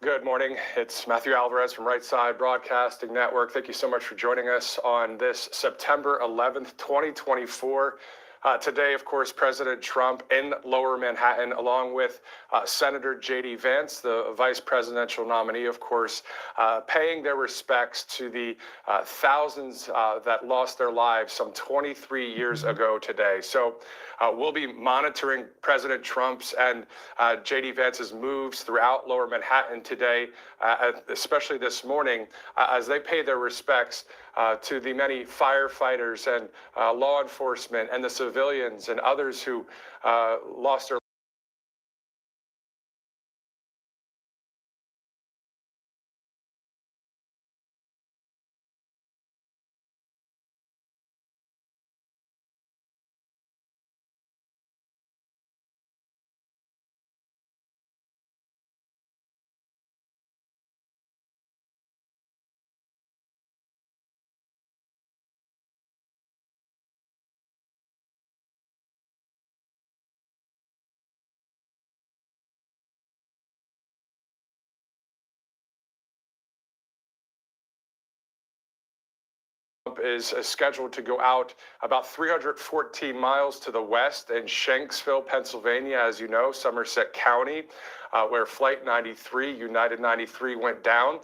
Good morning. It's Matthew Alvarez from Right Side Broadcasting Network. Thank you so much for joining us on this September 11th, 2024. Today, of course, President Trump in Lower Manhattan, along with Senator J.D. Vance, the vice presidential nominee, of course, paying their respects to the thousands that lost their lives some 23 years ago today. So we'll be monitoring President Trump's and J.D. Vance's moves throughout Lower Manhattan today, especially this morning, as they pay their respects to the many firefighters and law enforcement and the civilians and others who lost their is scheduled to go out about 314 miles to the west in Shanksville, Pennsylvania, as you know, Somerset County, where Flight 93, United 93, went down.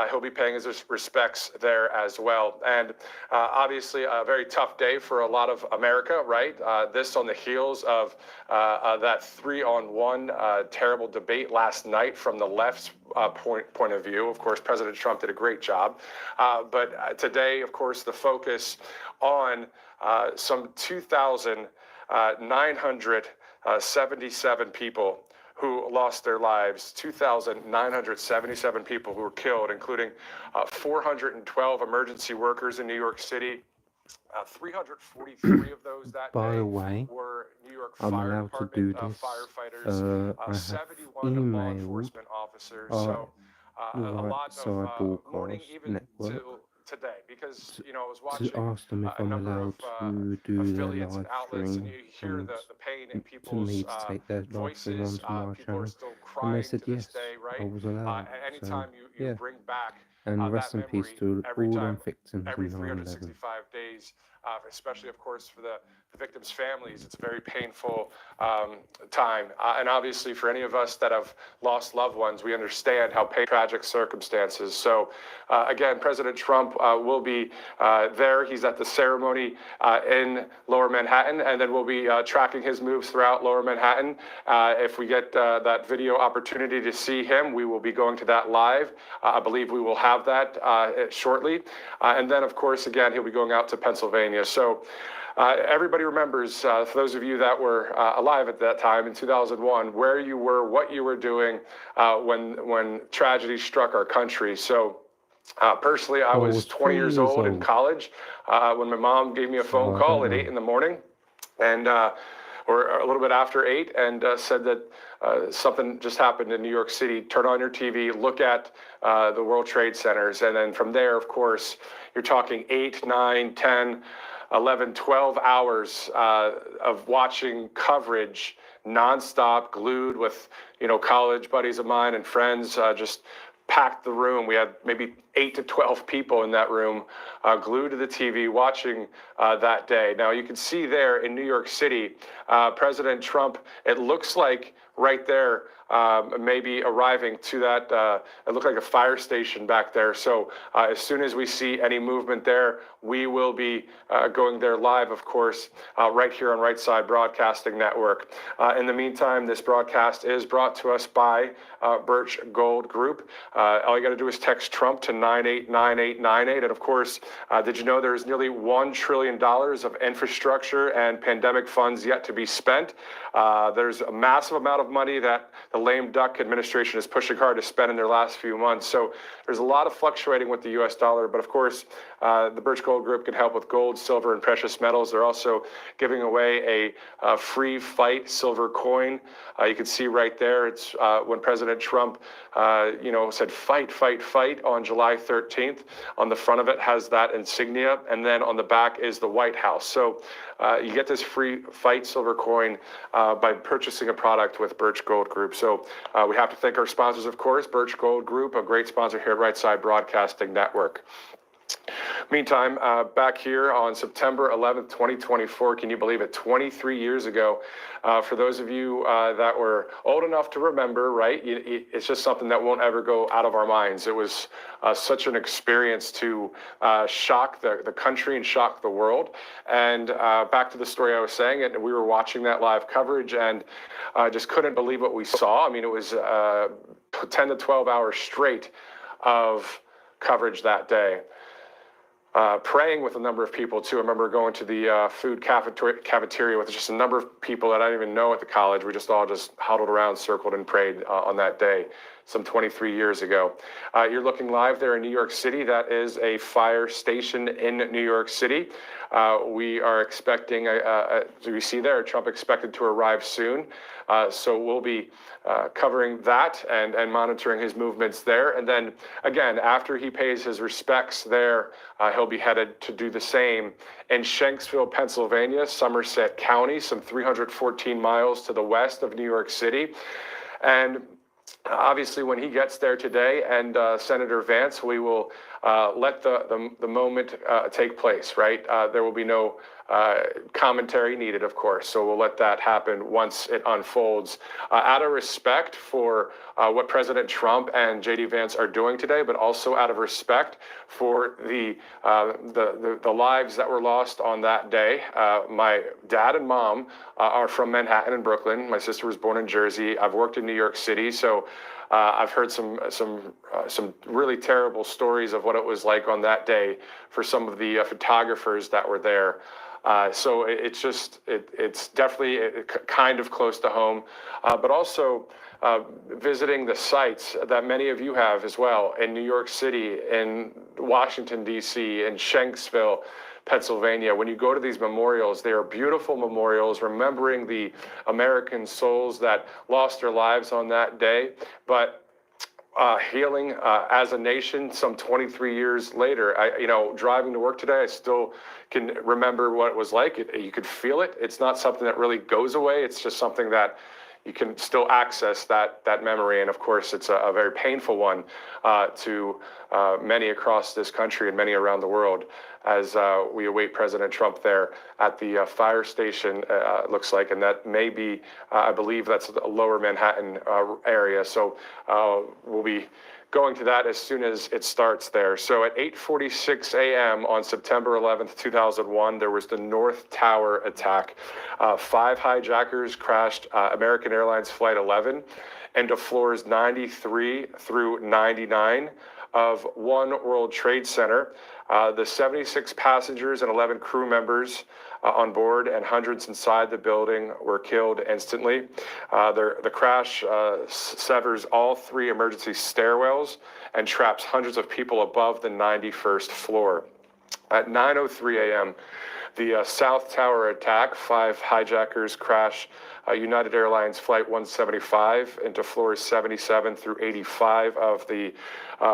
He'll be paying his respects there as well. And obviously a very tough day for a lot of America, right? This on the heels of that 3-on-1 terrible debate last night from the left's point of view. Of course, President Trump did a great job. But today, of course, the focus on some 2,977 people who lost their lives, 2,977 people who were killed, including 412 emergency workers in New York City. 343 of those that By day the way, were New York I'm Fire allowed to do Department this. firefighters, I have 71 law emailed enforcement officers. the So a Right lot Side of mourning Broadcast even Network today, because to, you know I was to watching ask them if a I'm number of allowed to do their affiliates and live outlets, and stream you hear and the pain in to me people's to take their live stream voices. onto my People are channel. still And they crying said to this yes, day, I right? was allowed. So, Anytime you yeah. bring back And rest that in peace memory to every all time, them victims every in 9/11. 365 days, especially, of course, for the victims' families. It's a very painful time. And obviously, for any of us that have lost loved ones, we understand how tragic circumstances. So, again, President Trump will be there. He's at the ceremony in Lower Manhattan, and then we'll be tracking his moves throughout Lower Manhattan. If we get that video opportunity to see him, we will be going to that live. I believe we will have that shortly. And then, of course, again, he'll be going out to Pennsylvania. So everybody remembers, for those of you that were alive at that time in 2001, where you were, what you were doing when tragedy struck our country. So personally, I was 20 years old in college when my mom gave me a phone call at 8 in the morning, and or a little bit after 8, and said that something just happened in New York City. Turn on your TV, look at the World Trade Centers, and then from there, of course, you're talking 8, 9, 10, 11, 12 hours of watching coverage nonstop, glued with, college buddies of mine and friends, just packed the room. We had maybe 8 to 12 people in that room, glued to the TV, watching that day. Now, you can see there in New York City, President Trump, it looks like right there, maybe arriving to that, it looked like a fire station back there. So as soon as we see any movement there, we will be going there live, of course, right here on Right Side Broadcasting Network. In the meantime, this broadcast is brought to us by Birch Gold Group. All you got to do is text Trump to 989898. And of course, did you know there's nearly $1 trillion of infrastructure and pandemic funds yet to be spent? There's a massive amount of money that the lame duck administration is pushing hard to spend in their last few months. So there's a lot of fluctuating with the U.S. dollar. But of course, the Birch Gold Group can help with gold, silver, and precious metals. They're also giving away a free fight silver coin. You can see right there, it's when President Trump, said fight, fight, fight on July July 13th. On the front of it has that insignia, and then on the back is the White House. So you get this free Fight Silver coin by purchasing a product with Birch Gold Group. So we have to thank our sponsors, of course, Birch Gold Group, a great sponsor here at Right Side Broadcasting Network. Meantime, back here on September 11th, 2024, can you believe it? 23 years ago, for those of you that were old enough to remember, right? It's just something that won't ever go out of our minds. It was such an experience to shock the country and shock the world. And back to the story I was saying, and we were watching that live coverage and just couldn't believe what we saw. I mean, it was 10 to 12 hours straight of coverage that day. Praying with a number of people too. I remember going to the food cafeteria with just a number of people that I didn't even know at the college. We just all just huddled around, circled, and prayed on that day, some 23 years ago. You're looking live there in New York City. That is a fire station in New York City. We are expecting, do you see there, Trump expected to arrive soon. So we'll be covering that and monitoring his movements there. And then again, after he pays his respects there, he'll be headed to do the same in Shanksville, Pennsylvania, Somerset County, some 314 miles to the west of New York City. And obviously, when he gets there today, and Senator Vance, we will let the moment take place, right? There will be no commentary needed, of course, so we'll let that happen once it unfolds. Out of respect for what President Trump and J.D. Vance are doing today, but also out of respect for the lives that were lost on that day. My dad and mom are from Manhattan and Brooklyn. My sister was born in Jersey. I've worked in New York City, so I've heard some really terrible stories of what it was like on that day for some of the photographers that were there. So it's definitely kind of close to home, but also visiting the sites that many of you have as well in New York City, in Washington, D.C., in Shanksville, Pennsylvania. When you go to these memorials, they are beautiful memorials remembering the American souls that lost their lives on that day, but healing as a nation some 23 years later. Driving to work today, I still can remember what it was like. You could feel it. It's not something that really goes away. It's just something that you can still access that memory. And of course, it's a very painful one to many across this country and many around the world as we await President Trump there at the fire station, it looks like. And that may be, I believe that's the lower Manhattan area. So we'll be going to that as soon as it starts there. So at 8:46 a.m. on September 11th, 2001, there was the North Tower attack. 5 hijackers crashed American Airlines Flight 11 into floors 93 through 99 of One World Trade Center. The 76 passengers and 11 crew members on board and hundreds inside the building were killed instantly. The crash severs all 3 emergency stairwells and traps hundreds of people above the 91st floor. At 9:03 a.m., the South Tower attack, 5 hijackers crash United Airlines Flight 175 into floors 77 through 85 of the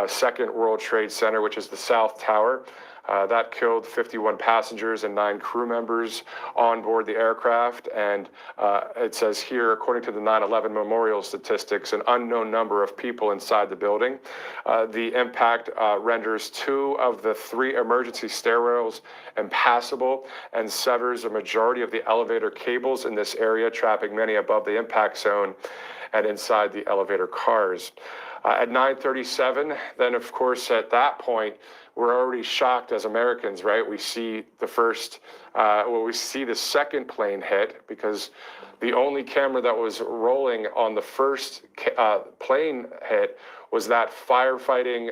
Second World Trade Center, which is the South Tower. That killed 51 passengers and 9 crew members on board the aircraft. And it says here, according to the 9/11 memorial statistics, an unknown number of people inside the building. The impact renders 2 of the 3 emergency stairwells impassable and severs a majority of the elevator cables in this area, trapping many above the impact zone and inside the elevator cars. At 9:37, then of course at that point, we're already shocked as Americans, right? We see we see the second plane hit, because the only camera that was rolling on the first plane hit was that firefighting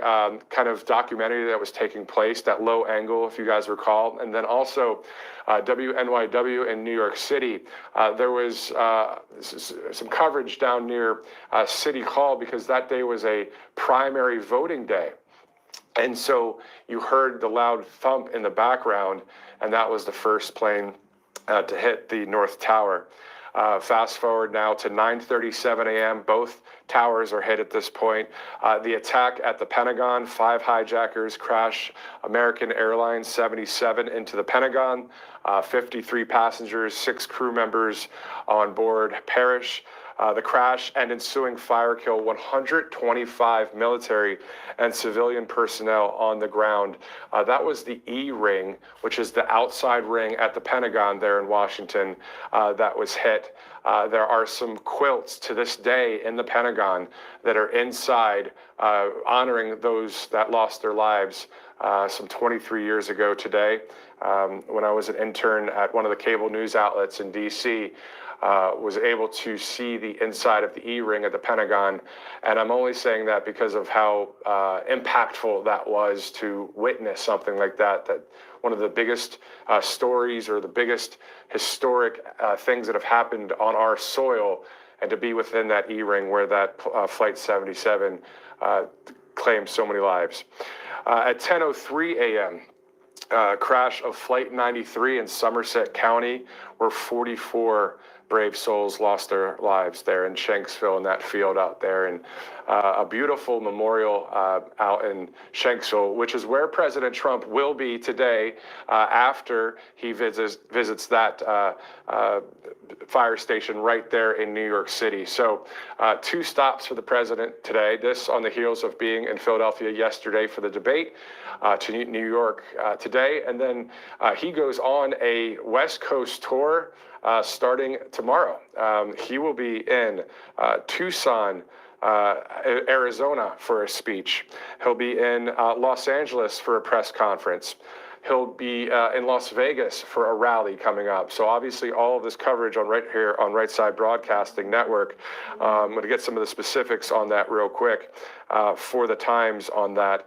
kind of documentary that was taking place, that low angle, if you guys recall. And then also WNYW in New York City, there was some coverage down near City Hall, because that day was a primary voting day. And so you heard the loud thump in the background, and that was the first plane to hit the North Tower. Fast forward now to 9:37 a.m. Both towers are hit at this point. The attack at the Pentagon, 5 hijackers crash American Airlines 77 into the Pentagon. 53 passengers, 6 crew members on board perish. The crash and ensuing fire kill 125 military and civilian personnel on the ground. That was the E ring, which is the outside ring at the Pentagon there in Washington, that was hit. There are some quilts to this day in the Pentagon that are inside, honoring those that lost their lives some 23 years ago today. When I was an intern at one of the cable news outlets in DC, was able to see the inside of the E-ring at the Pentagon. And I'm only saying that because of how impactful that was to witness something like that, that one of the biggest stories or the biggest historic things that have happened on our soil, and to be within that E-ring where that Flight 77 claimed so many lives. At 10:03 a.m., crash of Flight 93 in Somerset County, where 44 brave souls lost their lives there in Shanksville in that field out there. And a beautiful memorial out in Shanksville, which is where President Trump will be today after he visits that fire station right there in New York City. So 2 stops for the president today, this on the heels of being in Philadelphia yesterday for the debate, to New York today. And then he goes on a West Coast tour starting tomorrow. He will be in Tucson, Arizona for a speech. He'll be in Los Angeles for a press conference. He'll be in Las Vegas for a rally coming up. So obviously all of this coverage on right here on Right Side Broadcasting Network. I'm going to get some of the specifics on that real quick for the times on that.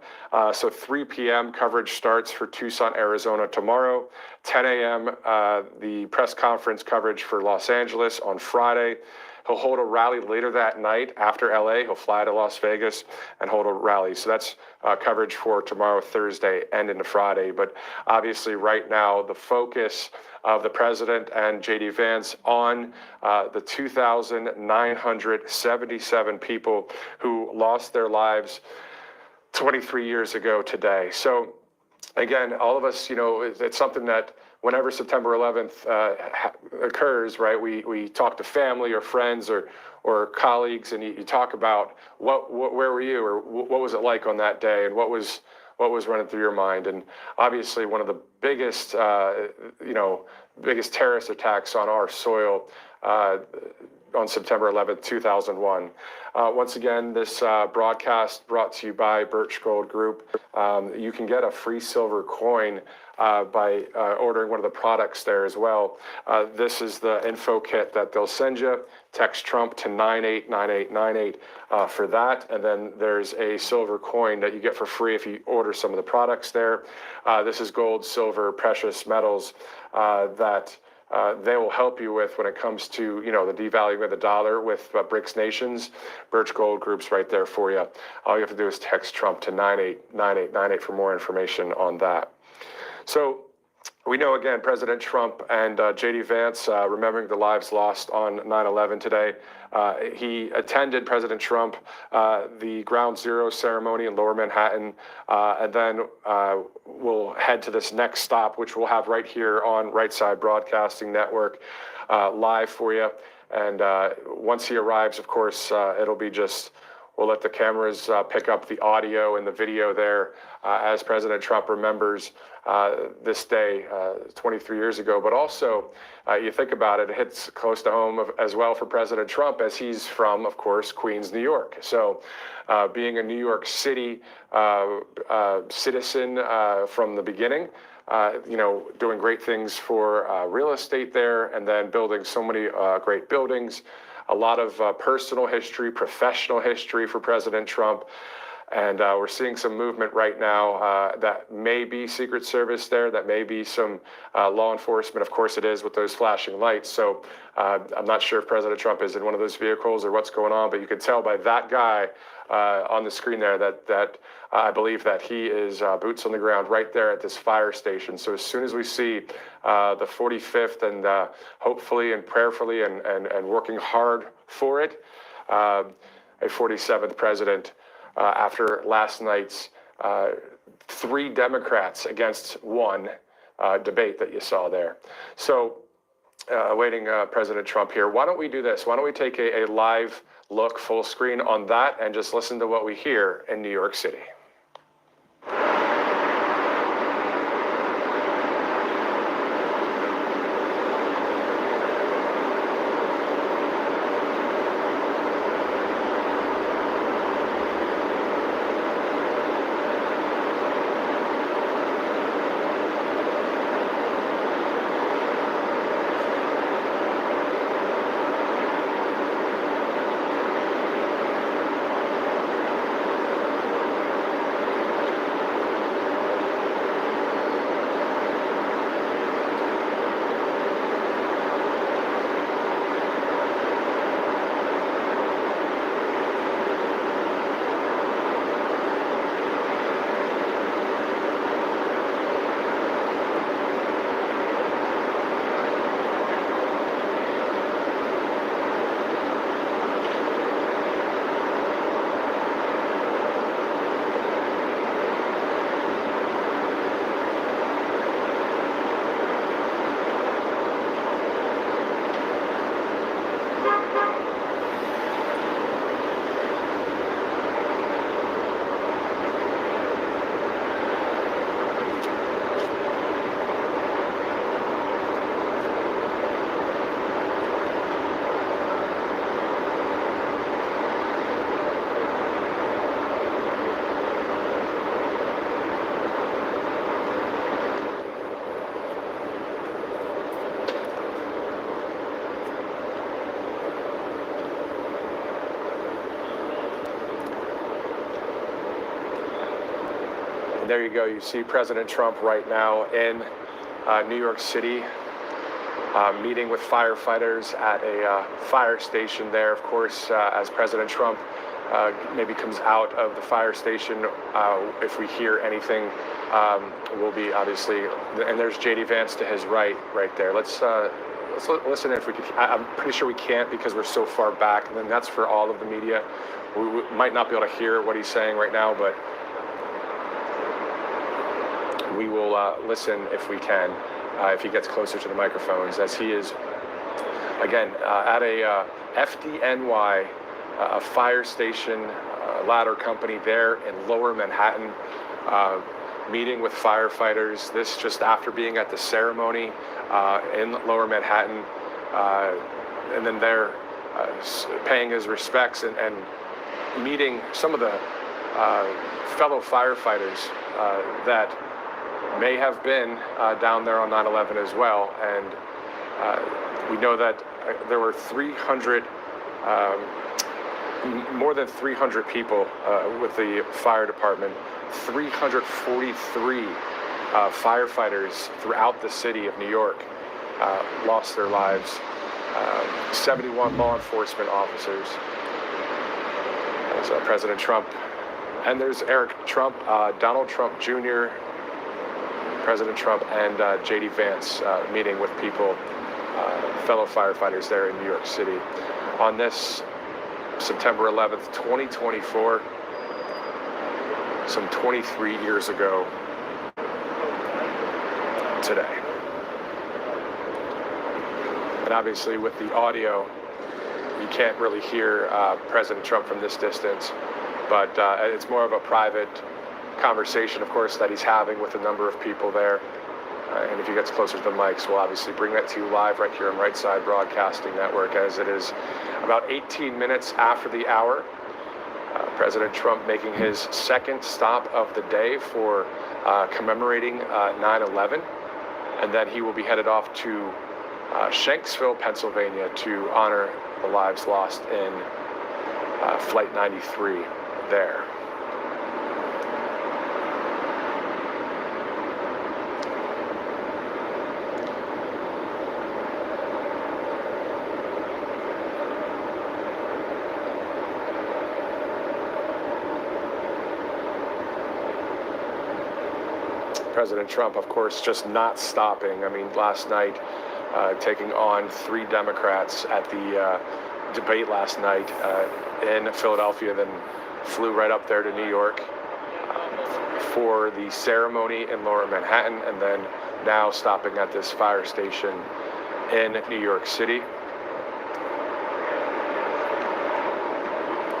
So 3 p.m. coverage starts for Tucson, Arizona tomorrow. 10 a.m. The press conference coverage for Los Angeles on Friday. He'll hold a rally later that night after LA. He'll fly to Las Vegas and hold a rally. So that's coverage for tomorrow, Thursday, and into Friday. But obviously right now, the focus of the president and J.D. Vance on the 2,977 people who lost their lives 23 years ago today. So again, all of us, you know, it's something that whenever September 11th occurs, right, we talk to family or friends or colleagues, and you talk about where were you, or what was it like on that day, and what was running through your mind. And obviously one of the biggest, biggest terrorist attacks on our soil on September 11th, 2001. Once again, this broadcast brought to you by Birch Gold Group. You can get a free silver coin by ordering one of the products there as well. This is the info kit that they'll send you. Text Trump to 989898 for that. And then there's a silver coin that you get for free if you order some of the products there. This is gold, silver, precious metals that they will help you with when it comes to, you know, the devaluing of the dollar with BRICS nations. Birch Gold Group's right there for you. All you have to do is text Trump to 989898 for more information on that. So we know, again, President Trump and J.D. Vance, remembering the lives lost on 9/11 today. He attended, President Trump, the Ground Zero ceremony in Lower Manhattan, and then we'll head to this next stop, which we'll have right here on Right Side Broadcasting Network live for you. And once he arrives, of course, it'll be just, we'll let the cameras pick up the audio and the video there as President Trump remembers this day 23 years ago. But also, you think about it, it hits close to home as well for President Trump, as he's from, of course, Queens, New York. So being a New York City citizen from the beginning, doing great things for real estate there, and then building so many great buildings. A lot of personal history, professional history for President Trump. And we're seeing some movement right now that may be Secret Service there, that may be some law enforcement. Of course it is with those flashing lights. So I'm not sure if President Trump is in one of those vehicles or what's going on, but you can tell by that guy on the screen there that I believe that he is boots on the ground right there at this fire station. So as soon as we see the 45th and hopefully and prayerfully and working hard for it, a 47th president, after last night's 3 Democrats against 1 debate that you saw there. So awaiting President Trump here. Why don't we do this? Why don't we take a live look full screen on that and just listen to what we hear in New York City. There you go. You see President Trump right now in New York City, meeting with firefighters at a fire station there. Of course, as President Trump maybe comes out of the fire station, if we hear anything, we'll be obviously, and there's JD Vance to his right there. Let's listen if we can. I'm pretty sure we can't because we're so far back, and then that's for all of the media. We might not be able to hear what he's saying right now, but we will listen if we can, if he gets closer to the microphones, as he is, again, at a FDNY, a fire station ladder company there in Lower Manhattan, meeting with firefighters. This just after being at the ceremony in Lower Manhattan, and then there paying his respects and meeting some of the fellow firefighters that may have been down there on 9/11 as well. And we know that there were 300, more than 300 people with the fire department, 343 firefighters throughout the city of New York lost their lives, 71 law enforcement officers. There's President Trump, and there's Eric Trump, Donald Trump Jr., President Trump, and JD Vance meeting with people, fellow firefighters there in New York City on this September 11th, 2024, some 23 years ago today. And obviously with the audio, you can't really hear President Trump from this distance, but it's more of a private conversation, of course, that he's having with a number of people there. And if he gets closer to the mics, we'll obviously bring that to you live right here on Right Side Broadcasting Network, as it is about 18 minutes after the hour. President Trump making his second stop of the day for commemorating 9/11. And then he will be headed off to Shanksville, Pennsylvania, to honor the lives lost in Flight 93 there. President Trump, of course, just not stopping. I mean, last night, taking on 3 Democrats at the debate last night in Philadelphia, then flew right up there to New York for the ceremony in Lower Manhattan, and then now stopping at this fire station in New York City.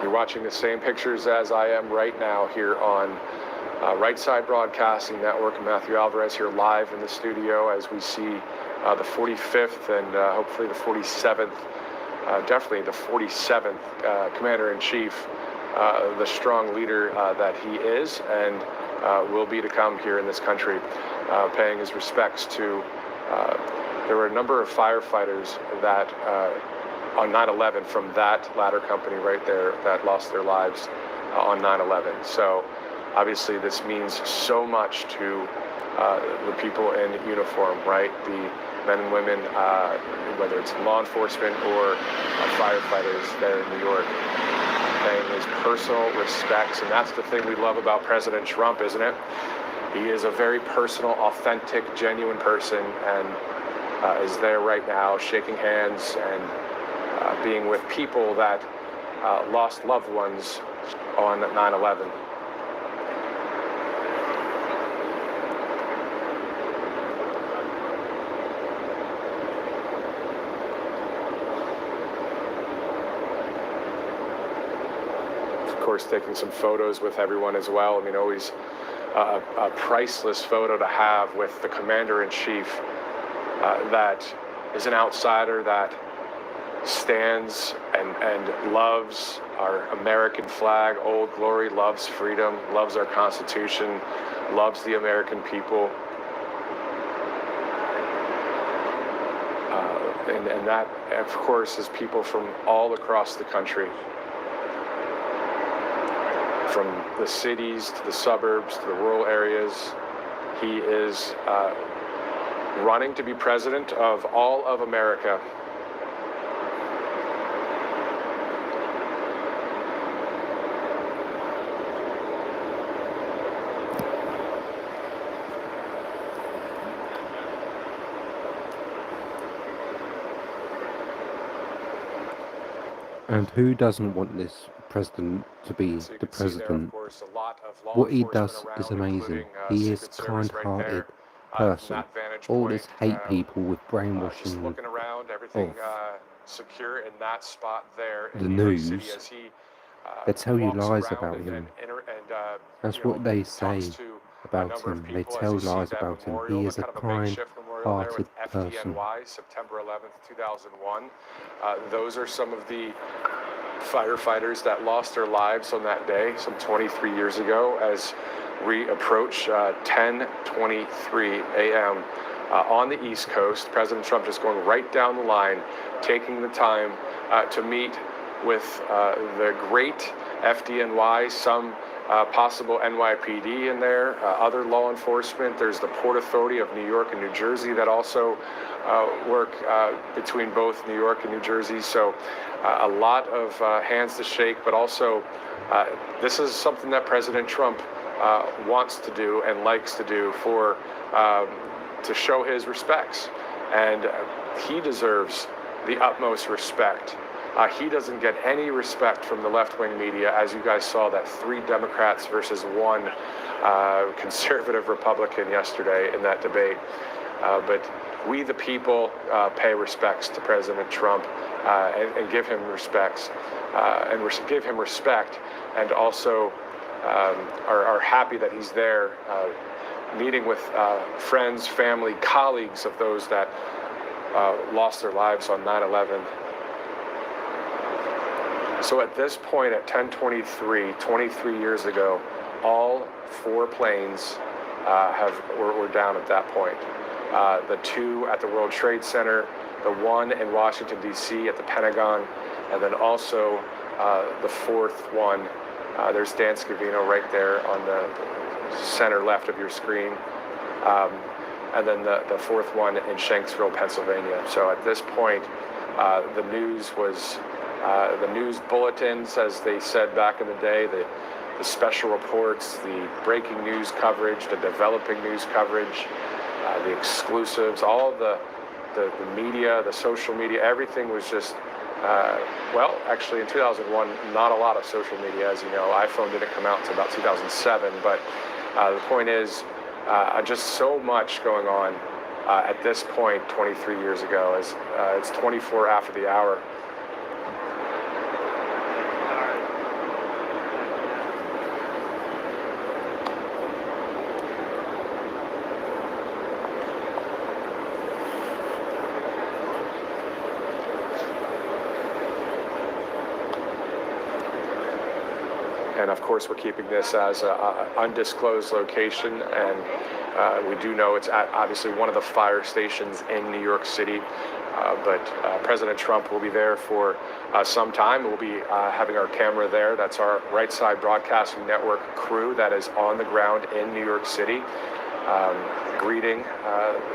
You're watching the same pictures as I am right now here on Right Side Broadcasting Network. And Matthew Alvarez here live in the studio as we see the 45th and hopefully the 47th, definitely the 47th Commander-in-Chief, the strong leader that he is and will be to come here in this country, paying his respects to, there were a number of firefighters that on 9/11 from that ladder company right there that lost their lives on 9/11. So obviously this means so much to the people in uniform, right? The men and women, whether it's law enforcement or firefighters there in New York, paying his personal respects. And that's the thing we love about President Trump, isn't it? He is a very personal, authentic, genuine person, and is there right now shaking hands and being with people that lost loved ones on 9/11. Of course, taking some photos with everyone as well. I mean, always a priceless photo to have with the Commander-in-Chief that is an outsider that stands and loves our American flag, Old Glory, loves freedom, loves our Constitution, loves the American people. And that, of course, is people from all across the country, from the cities to the suburbs to the rural areas. He is running to be president of all of America. And who doesn't want this president to be So you the can see there, of president? course, a lot of law What he enforcement does around, is amazing. including, He is Secret Service right kind-hearted there. From person. that vantage All point, this hate people with just brainwashing looking around, everything of secure in that spot there the in New York City news. as he They tell you walks lies around about and him. That's you know, what they talks say to a about number of him. They people as tell you see lies that about him. memorial, He the is a kind of a makeshift memorial there with kind-hearted person. FDNY, September 11th, 2001. Those are some of the firefighters that lost their lives on that day, some 23 years ago, as we approach 10:23 a.m. On the East Coast. President Trump just going right down the line, taking the time to meet with the great FDNY, some possible NYPD in there, other law enforcement. There's the Port Authority of New York and New Jersey that also work between both New York and New Jersey. So a lot of hands to shake, but also this is something that President Trump wants to do and likes to do for to show his respects. And he deserves the utmost respect. He doesn't get any respect from the left-wing media, as you guys saw that 3 Democrats versus 1 conservative Republican yesterday in that debate. But we, the people, pay respects to President Trump and give him respects and give him respect, and also are happy that he's there meeting with friends, family, colleagues of those that lost their lives on 9/11. So at this point, at 10:23, 23 years ago, all 4 planes were down at that point. The 2 at the World Trade Center, the 1 in Washington, D.C. at the Pentagon, and then also the 4th one. There's Dan Scavino right there on the center left of your screen. And then the 4th one in Shanksville, Pennsylvania. So at this point, the news was, the news bulletins, as they said back in the day, the the special reports, the breaking news coverage, the developing news coverage, the exclusives, all the media, the social media, everything was just, well, actually in 2001, not a lot of social media, as you know. iPhone didn't come out until about 2007, but the point is, just so much going on at this point 23 years ago. As it's 24 after the hour. And of course, we're keeping this as an undisclosed location, and we do know it's at obviously one of the fire stations in New York City. But President Trump will be there for some time. We'll be having our camera there. That's our Right Side Broadcasting Network crew that is on the ground in New York City, greeting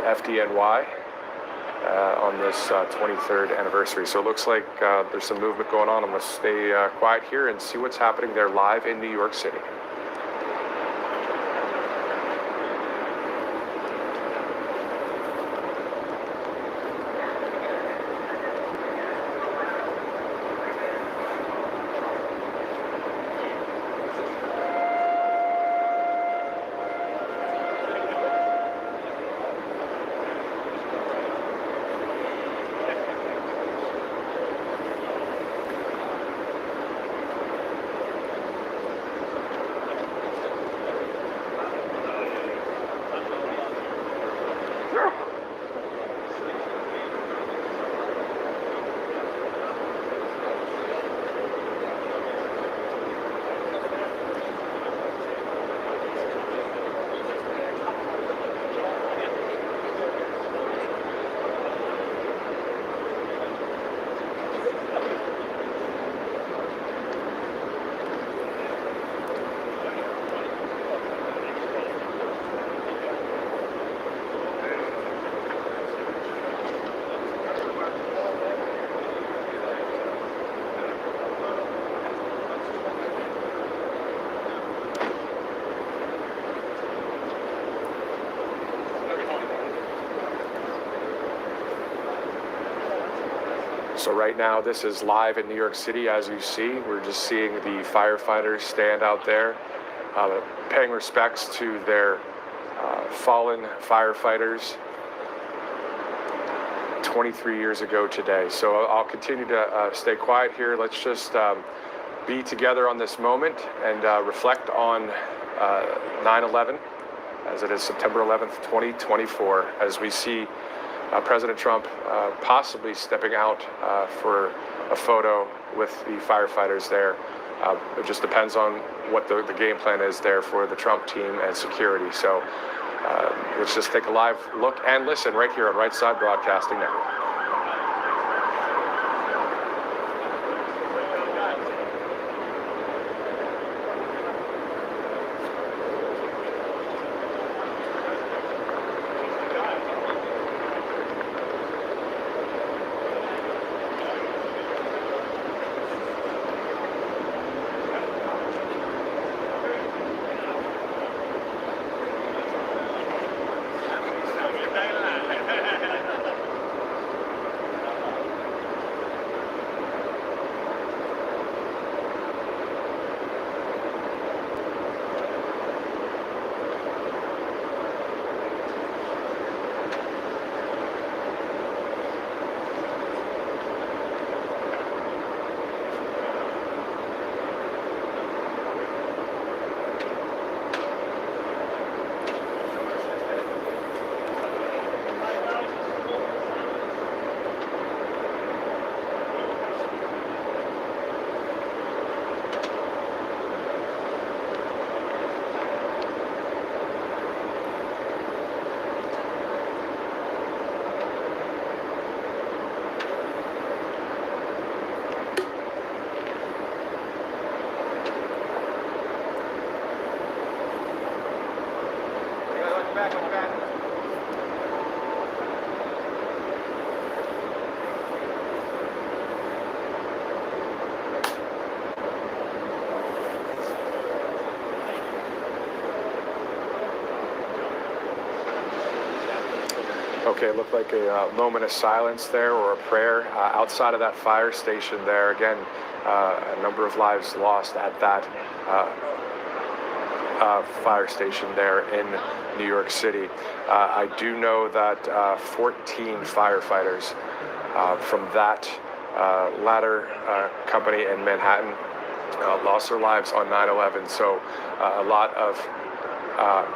FDNY on this 23rd anniversary. So it looks like there's some movement going on. I'm going to stay quiet here and see what's happening there live in New York City. So right now, this is live in New York City. As you see, we're just seeing the firefighters stand out there, paying respects to their fallen firefighters 23 years ago today. So I'll continue to stay quiet here. Let's just be together on this moment and reflect on 9/11, as it is September 11th, 2024, as we see President Trump possibly stepping out for a photo with the firefighters there. It just depends on what the game plan is there for the Trump team and security. So let's just take a live look and listen right here on Right Side Broadcasting Network. Okay, it looked like a moment of silence there, or a prayer outside of that fire station there. Again, a number of lives lost at that fire station there in New York City. I do know that 14 firefighters from that ladder company in Manhattan lost their lives on 9/11. So a lot of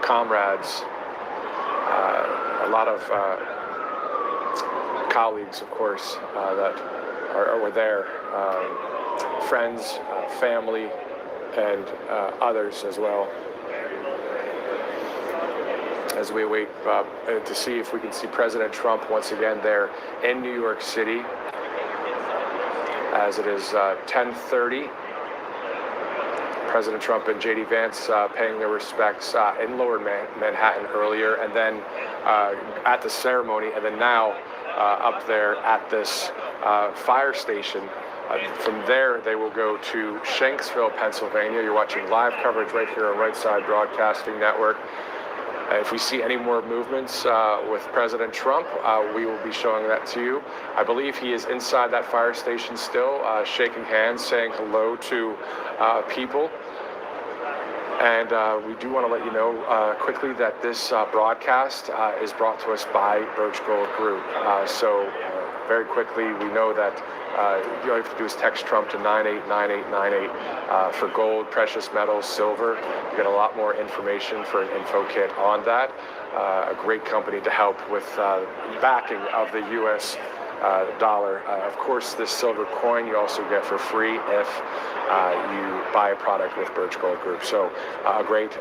comrades, a lot of colleagues, of course, that were there, friends, family, and others as well, as we wait to see if we can see President Trump once again there in New York City, as it is 10:30. President Trump and J.D. Vance paying their respects in Lower Manhattan earlier, and then at the ceremony, and then now up there at this fire station. From there, they will go to Shanksville, Pennsylvania. You're watching live coverage right here on Right Side Broadcasting Network. If we see any more movements with President Trump, we will be showing that to you. I believe he is inside that fire station still, shaking hands, saying hello to people. And we do want to let you know quickly that this broadcast is brought to us by Birch Gold Group. So very quickly, we know that all you have to do is text Trump to 989898 for gold, precious metals, silver. You get a lot more information for an info kit on that. A great company to help with backing of the U.S. Dollar. Of course, this silver coin you also get for free if you buy a product with Birch Gold Group. So a great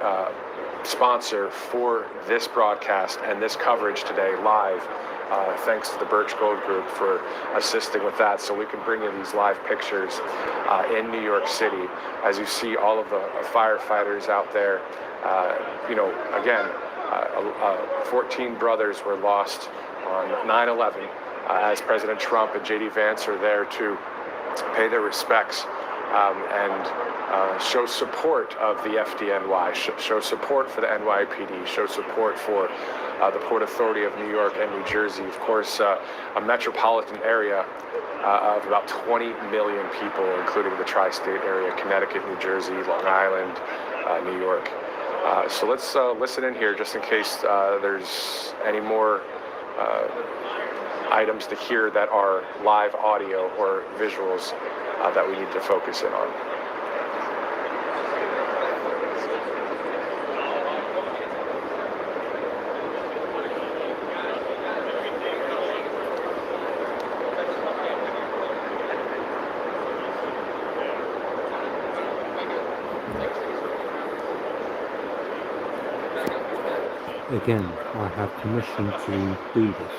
sponsor for this broadcast and this coverage today live. Thanks to the Birch Gold Group for assisting with that, so we can bring you these live pictures in New York City as you see all of the firefighters out there. You know, again, 14 brothers were lost on 9/11 as President Trump and J.D. Vance are there to pay their respects and show support of the FDNY, show support for the NYPD, show support for the Port Authority of New York and New Jersey. Of course, a metropolitan area of about 20 million people, including the tri-state area, Connecticut, New Jersey, Long Island, New York. So let's listen in here just in case there's any more items to hear that are live audio or visuals that we need to focus in on. Again, I have permission to do this.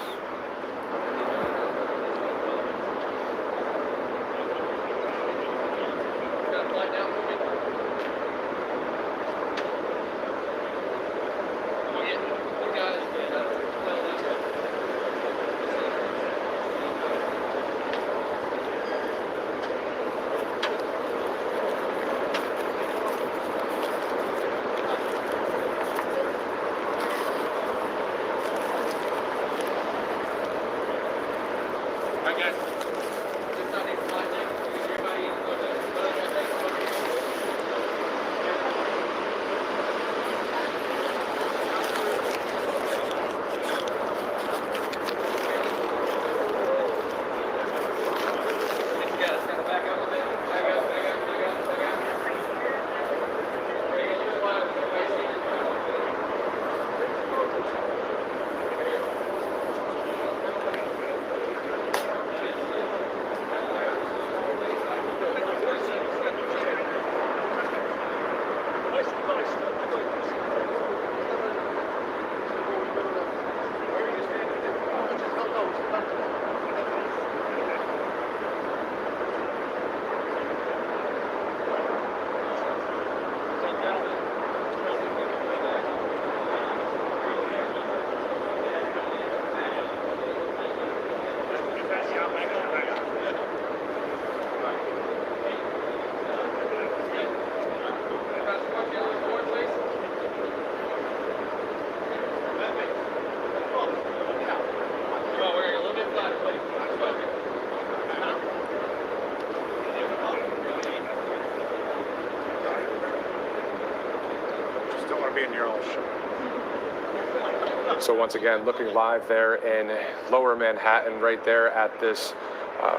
So once again, looking live there in Lower Manhattan, right there at this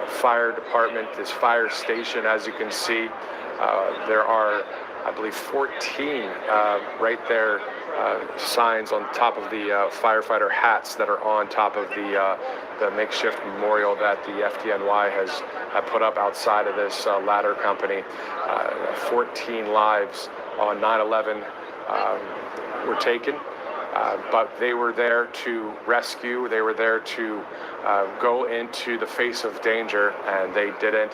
fire department, this fire station. As you can see, there are, I believe, 14 right there signs on top of the firefighter hats that are on top of the makeshift memorial that the FDNY has put up outside of this ladder company. 14 lives on 9/11 were taken. But they were there to rescue, they were there to go into the face of danger, and they didn't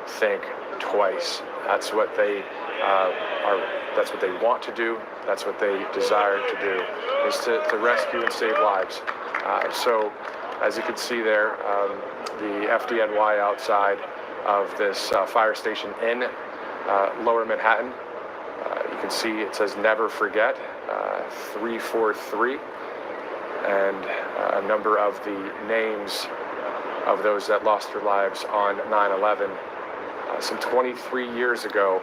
think twice. That's what they that's what they want to do, that's what they desire to do, is to rescue and save lives. So, as you can see there, the FDNY outside of this fire station in Lower Manhattan. You can see it says never forget, 343, and a number of the names of those that lost their lives on 9/11, some 23 years ago.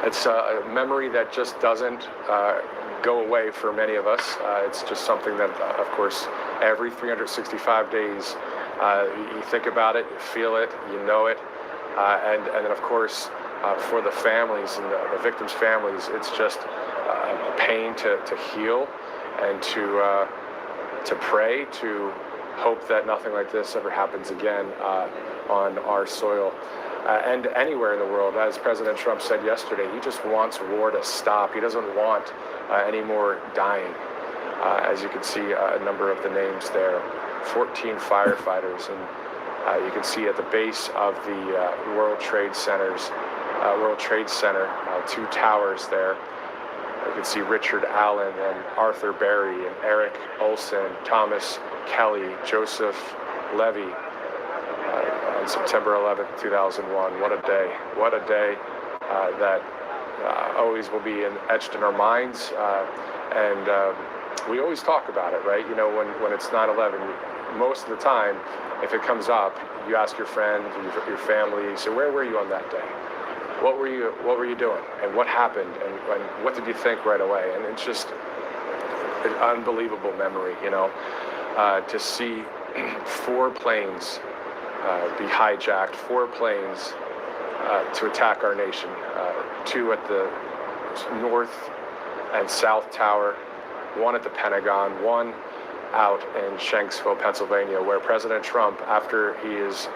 It's a memory that just doesn't go away for many of us. It's just something that, of course, every 365 days, you think about it, you feel it, you know it, and then, of course, for the families and the victims' families, it's just pain to heal and to pray, to hope that nothing like this ever happens again on our soil and anywhere in the world. As President Trump said yesterday, he just wants war to stop. He doesn't want any more dying. As you can see, a number of the names there, 14 firefighters, and you can see at the base of the World Trade Center, two towers there. You can see Richard Allen and Arthur Berry and Eric Olson, Thomas Kelly, Joseph Levy on September 11th, 2001. What a day. What a day that always will be etched in our minds. And we always talk about it, right? You know, when it's 9/11, most of the time, if it comes up, you ask your friend, your family, you say, where were you on that day? What were you doing? And what happened? And what did you think right away? And it's just an unbelievable memory, you know, to see 4 planes be hijacked, 4 planes to attack our nation, 2 at the North and South Tower, 1 at the Pentagon, 1 out in Shanksville, Pennsylvania, where President Trump, after he is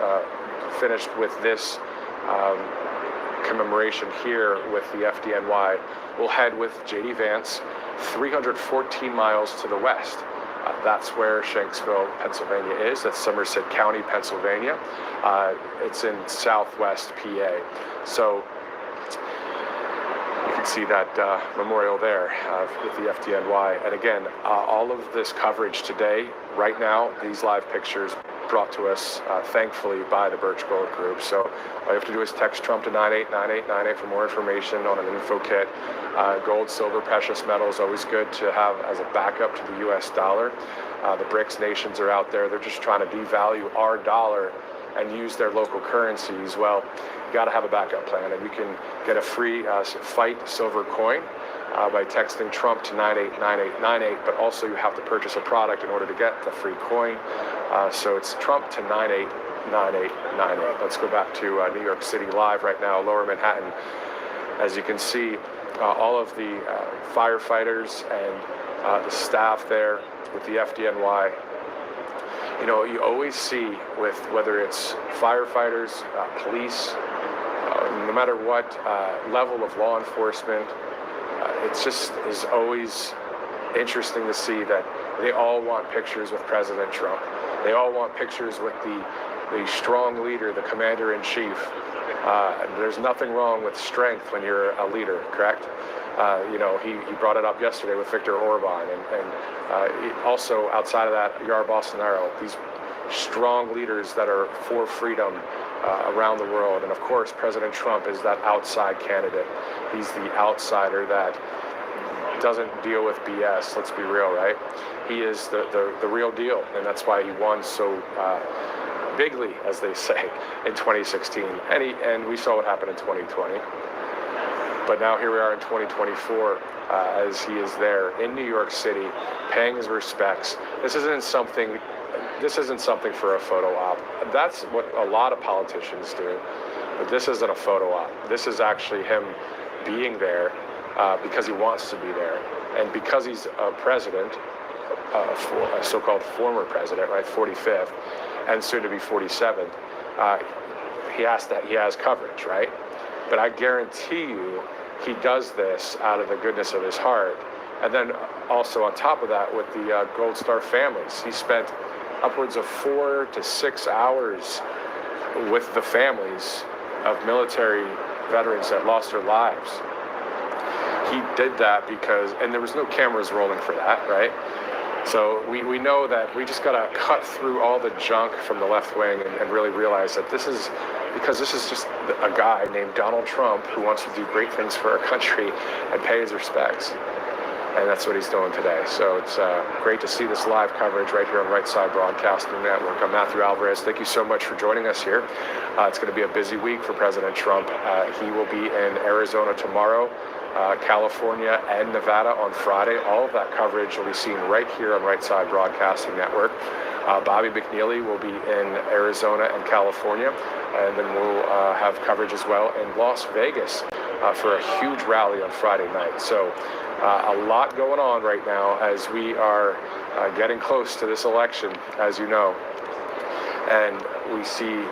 finished with this commemoration here with the FDNY, will head with J.D. Vance 314 miles to the west. That's where Shanksville, Pennsylvania is. That's Somerset County, Pennsylvania. It's in southwest PA. So you can see that memorial there with the FDNY. And again, all of this coverage today, right now, these live pictures brought to us, thankfully, by the Birch Gold Group. So all you have to do is text Trump to 989898 for more information on an info kit. Gold, silver, precious metals, always good to have as a backup to the U.S. dollar. The BRICS nations are out there. They're just trying to devalue our dollar and use their local currencies. Well, you got to have a backup plan, and you can get a free Fight silver coin by texting Trump to 989898, but also you have to purchase a product in order to get the free coin. So it's Trump to 989898. Let's go back to New York City live right now, Lower Manhattan. As you can see, all of the firefighters and the staff there with the FDNY. You know, you always see with whether it's firefighters, police, no matter what level of law enforcement, it just is always interesting to see that they all want pictures with President Trump. They all want pictures with the strong leader, the commander-in-chief. There's nothing wrong with strength when you're a leader, correct? You know, he brought it up yesterday with Viktor Orban, and also outside of that, Jair Bolsonaro, these strong leaders that are for freedom around the world. And of course, President Trump is that outside candidate. He's the outsider that doesn't deal with BS. Let's be real, right? He is the real deal, and that's why he won so bigly, as they say, in 2016. And we saw what happened in 2020. But now here we are in 2024, as he is there in New York City, paying his respects. This isn't something for a photo op. That's what a lot of politicians do, but this isn't a photo op. This is actually him being there because he wants to be there, and because he's a president, a so-called former president, right, 45th, and soon to be 47th. He has coverage, right? But I guarantee you, he does this out of the goodness of his heart. And then also on top of that, with the Gold Star families, he spent upwards of 4 to 6 hours with the families of military veterans that lost their lives. He did that because, and there was no cameras rolling for that, right? So we know that we just got to cut through all the junk from the left wing and really realize that this is just a guy named Donald Trump who wants to do great things for our country and pay his respects. And that's what he's doing today. So it's great to see this live coverage right here on Right Side Broadcasting Network. I'm Matthew Alvarez. Thank you so much for joining us here. It's going to be a busy week for President Trump. He will be in Arizona tomorrow, California, and Nevada on Friday. All of that coverage will be seen right here on Right Side Broadcasting Network. Bobby McNeely will be in Arizona and California, and then we'll have coverage as well in Las Vegas for a huge rally on Friday night. So a lot going on right now as we are getting close to this election, as you know. And we see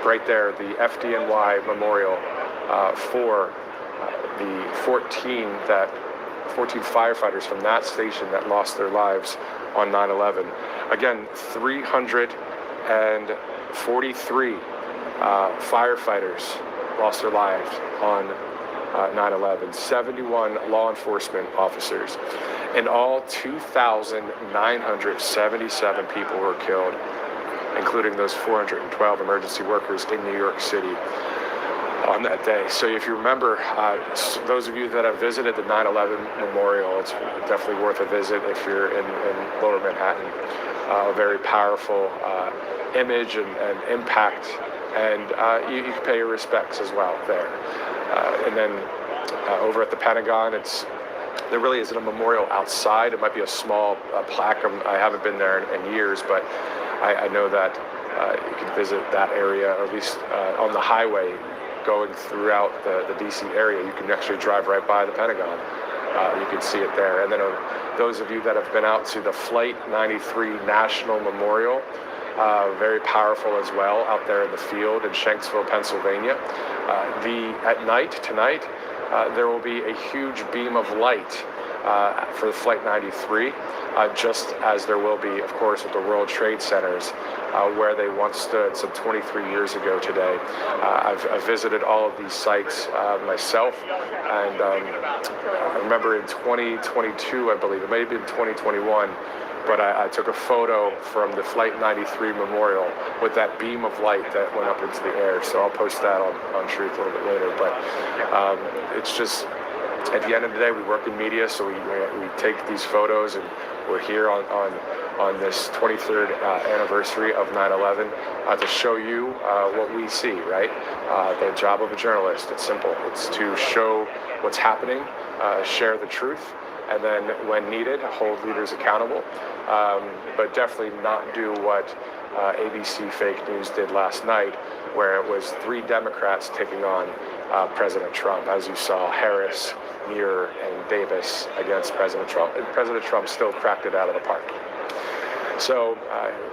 right there the FDNY memorial for the 14 firefighters from that station that lost their lives on 9/11. Again, 343 firefighters lost their lives on 9/11. 71 law enforcement officers. In all, 2,977 people were killed, including those 412 emergency workers in New York City on that day. So if you remember, those of you that have visited the 9/11 memorial, it's definitely worth a visit if you're in Lower Manhattan. A very powerful image and impact, and you can pay your respects as well there. And then over at the Pentagon, there really isn't a memorial outside. It might be a small plaque. I haven't been there in years, but I know that you can visit that area, or at least on the highway going throughout the DC area. You can actually drive right by the Pentagon. You can see it there. And then those of you that have been out to the Flight 93 National Memorial, very powerful as well, out there in the field in Shanksville, Pennsylvania. At night, tonight, there will be a huge beam of light for the Flight 93, just as there will be, of course, at the World Trade Centers, where they once stood some 23 years ago today. I've visited all of these sites myself, and I remember in 2022, I believe, it may have been 2021, but I took a photo from the Flight 93 Memorial with that beam of light that went up into the air. So I'll post that on Truth a little bit later. But it's just, at the end of the day, we work in media, so we take these photos, and we're here on this 23rd anniversary of 9/11 to show you what we see, right? The job of a journalist, it's simple. It's to show what's happening, share the truth, and then when needed, hold leaders accountable, but definitely not do what ABC fake news did last night, where it was 3 Democrats taking on President Trump. As you saw, Harris, Muir, and Davis against President Trump, and President Trump still cracked it out of the park. So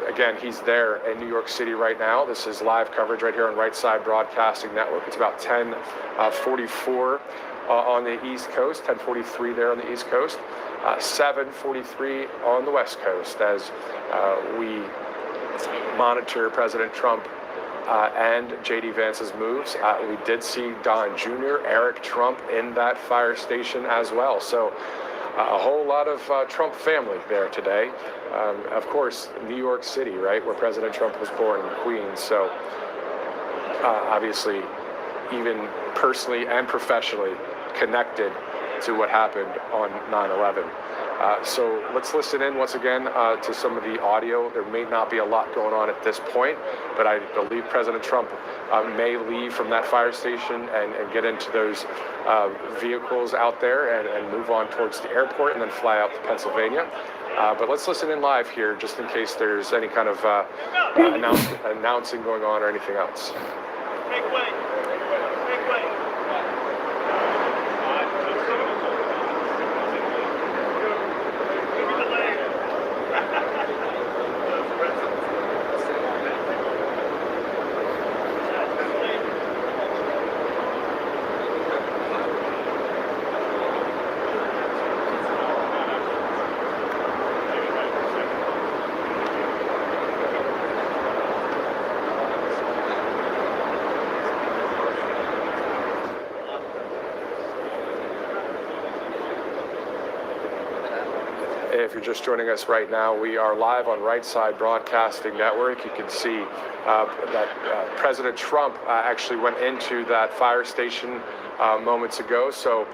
again, he's there in New York City right now. This is live coverage right here on Right Side Broadcasting Network. It's about 10:44 on the East Coast, 10:43 there on the East Coast, 7:43 on the West Coast, as we monitor President Trump and J.D. Vance's moves. We did see Don Jr., Eric Trump in that fire station as well. So a whole lot of Trump family there today. Of course, New York City, right, where President Trump was born in Queens. So obviously, even personally and professionally connected to what happened on 9/11. So let's listen in once again to some of the audio. There may not be a lot going on at this point, but I believe President Trump may leave from that fire station and get into those vehicles out there and move on towards the airport and then fly out to Pennsylvania. But let's listen in live here just in case there's any kind of announcing going on or anything else. Make way. Make way. If you're just joining us right now, we are live on Right Side Broadcasting Network. You can see that President Trump actually went into that fire station moments ago. So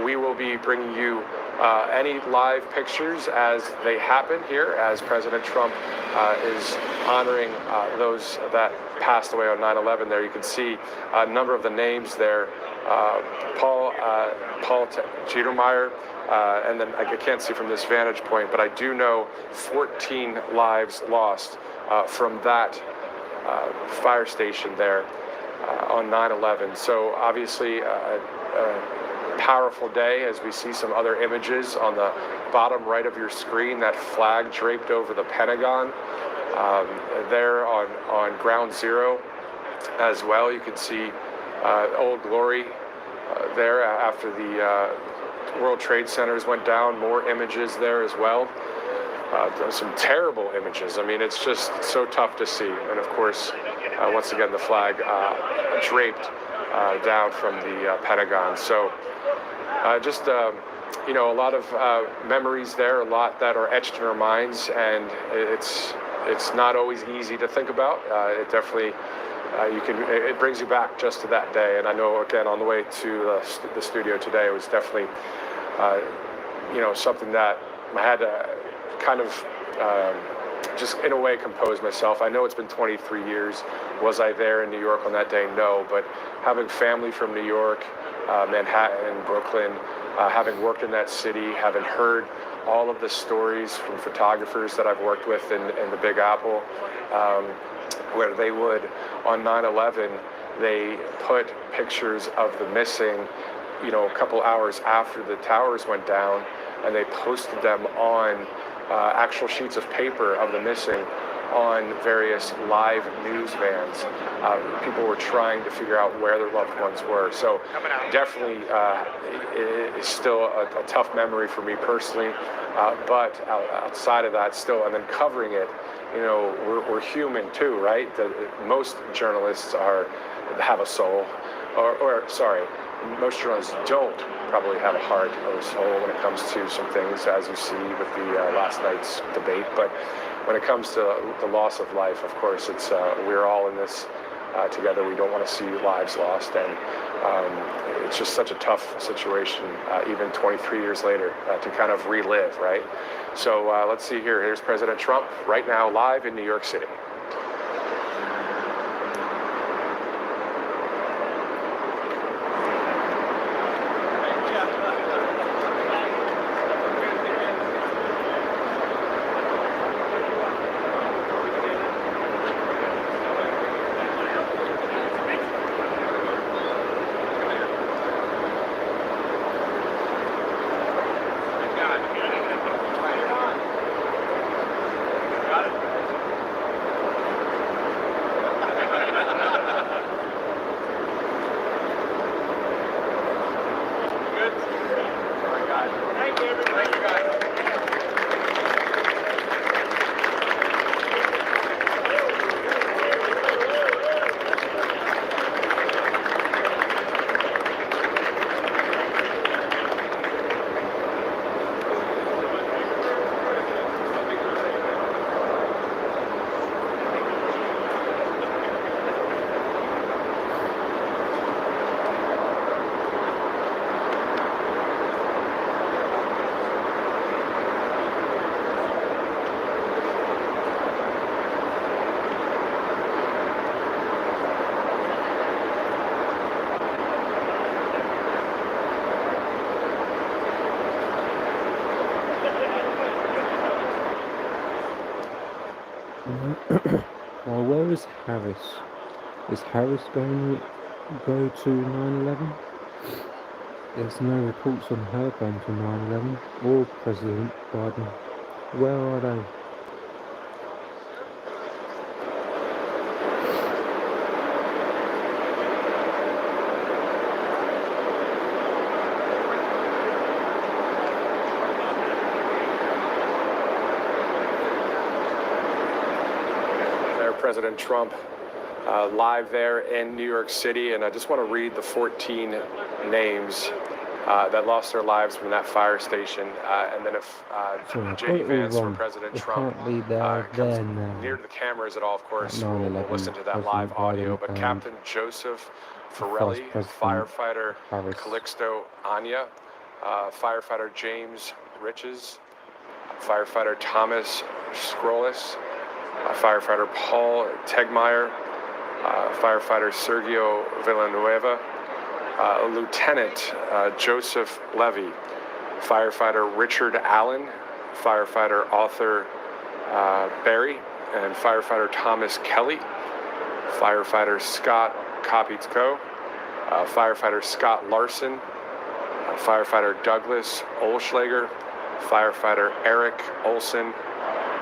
we will be bringing you any live pictures as they happen here, as President Trump is honoring those that passed away on 9/11. There you can see a number of the names there. Paul Jetermeyer, and then I can't see from this vantage point, but I do know 14 lives lost from that fire station there on 9/11. So obviously a powerful day as we see some other images on the bottom right of your screen, that flag draped over the Pentagon. There on Ground Zero as well, you can see Old Glory there after the World Trade Centers went down. More images there as well. Some terrible images. I mean, it's just so tough to see. And of course, once again, the flag draped down from the Pentagon. So you know, a lot of memories there, a lot that are etched in our minds, and it's not always easy to think about. It definitely it brings you back just to that day. And I know, again, on the way to the studio today, it was definitely you know, something that I had to kind of just in a way compose myself. I know it's been 23 years. Was I there in New York on that day? No, but having family from New York, Manhattan, Brooklyn, having worked in that city, having heard all of the stories from photographers that I've worked with in the Big Apple, where they would, on 9/11, they put pictures of the missing, you know, a couple hours after the towers went down, and they posted them on actual sheets of paper of the missing on various live news vans. People were trying to figure out where their loved ones were. So definitely it's still a tough memory for me personally, but outside of that still, and then covering it, you know, we're human too, right? Most journalists have a soul, or sorry, most journalists don't probably have a heart or a soul when it comes to some things, as you see with the last night's debate. But when it comes to the loss of life, of course, it's we're all in this together. We don't want to see lives lost, and it's just such a tough situation, even 23 years later, to kind of relive, right? So let's see here. Here's President Trump right now, live in New York City. Well, where is Harris? Is Harris going to go to 9/11? There's no reports on her going to 9/11 or President Biden. Where are they? There, President Trump live there in New York City, and I just want to read the 14 names that lost their lives from that fire station, and then if Sorry, I got J.D. it all Vance for wrong. President It Trump can't be there comes now. near to the cameras at all, of course, At we'll 9/11, listen to that President live audio, Biden but and Captain Joseph Vice Forelli, President firefighter Harris. Calixto Anya, firefighter James Riches, firefighter Thomas Scrollis, firefighter Paul Tegmeyer, firefighter Sergio Villanueva, Lieutenant Joseph Levy, firefighter Richard Allen, firefighter Arthur Berry, and firefighter Thomas Kelly, firefighter Scott Kopitko, firefighter Scott Larson, firefighter Douglas Olschlager, firefighter Eric Olson,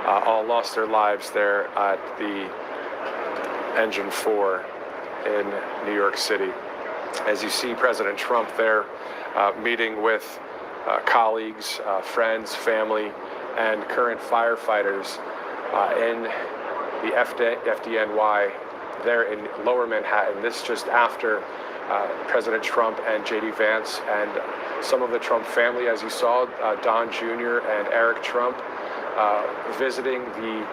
all lost their lives there at the Engine 4 in New York City. As you see President Trump there meeting with colleagues, friends, family, and current firefighters in the FDNY there in Lower Manhattan. This just after President Trump and J.D. Vance and some of the Trump family, as you saw, Don Jr. and Eric Trump visiting the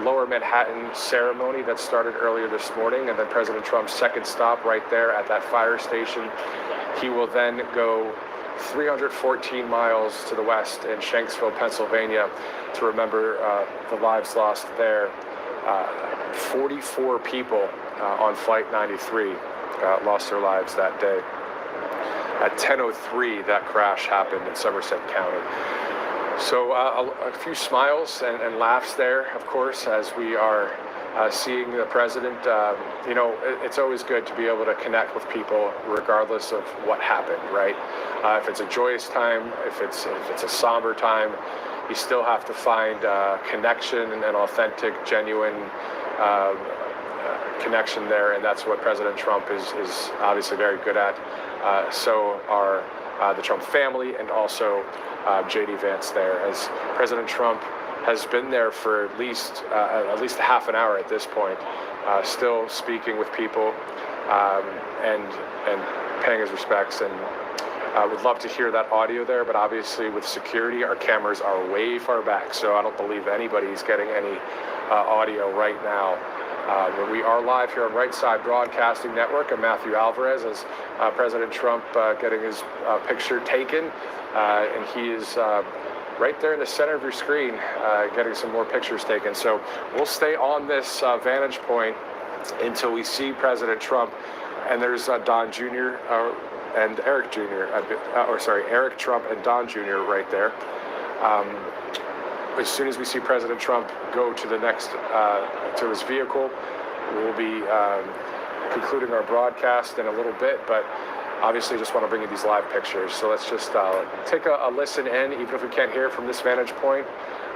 Lower Manhattan ceremony that started earlier this morning, and then President Trump's second stop right there at that fire station. He will then go 314 miles to the west in Shanksville, Pennsylvania, to remember the lives lost there. 44 people on Flight 93 lost their lives that day. At 10:03, that crash happened in Somerset County. So a few smiles and laughs there, of course, as we are seeing the president. You know, it's always good to be able to connect with people regardless of what happened, right? If it's a joyous time, if it's a somber time, you still have to find connection and an authentic, genuine connection there, and that's what President Trump is obviously very good at. So are the Trump family and also J.D. Vance there, as President Trump has been there for at least a half an hour at this point, still speaking with people and paying his respects. And I would love to hear that audio there, but obviously with security, our cameras are way far back, so I don't believe anybody's getting any audio right now. But we are live here on Right Side Broadcasting Network. I'm Matthew Alvarez, as President Trump getting his picture taken, and he is right there in the center of your screen, getting some more pictures taken. So we'll stay on this vantage point until we see President Trump. And there's Don Jr. And Eric Jr. Eric Trump and Don Jr. right there. As soon as we see President Trump go to the next, to his vehicle, we'll be concluding our broadcast in a little bit, but obviously just want to bring you these live pictures. So let's just take a listen in, even if we can't hear from this vantage point,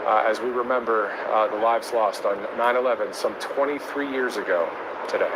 as we remember the lives lost on 9/11 some 23 years ago today.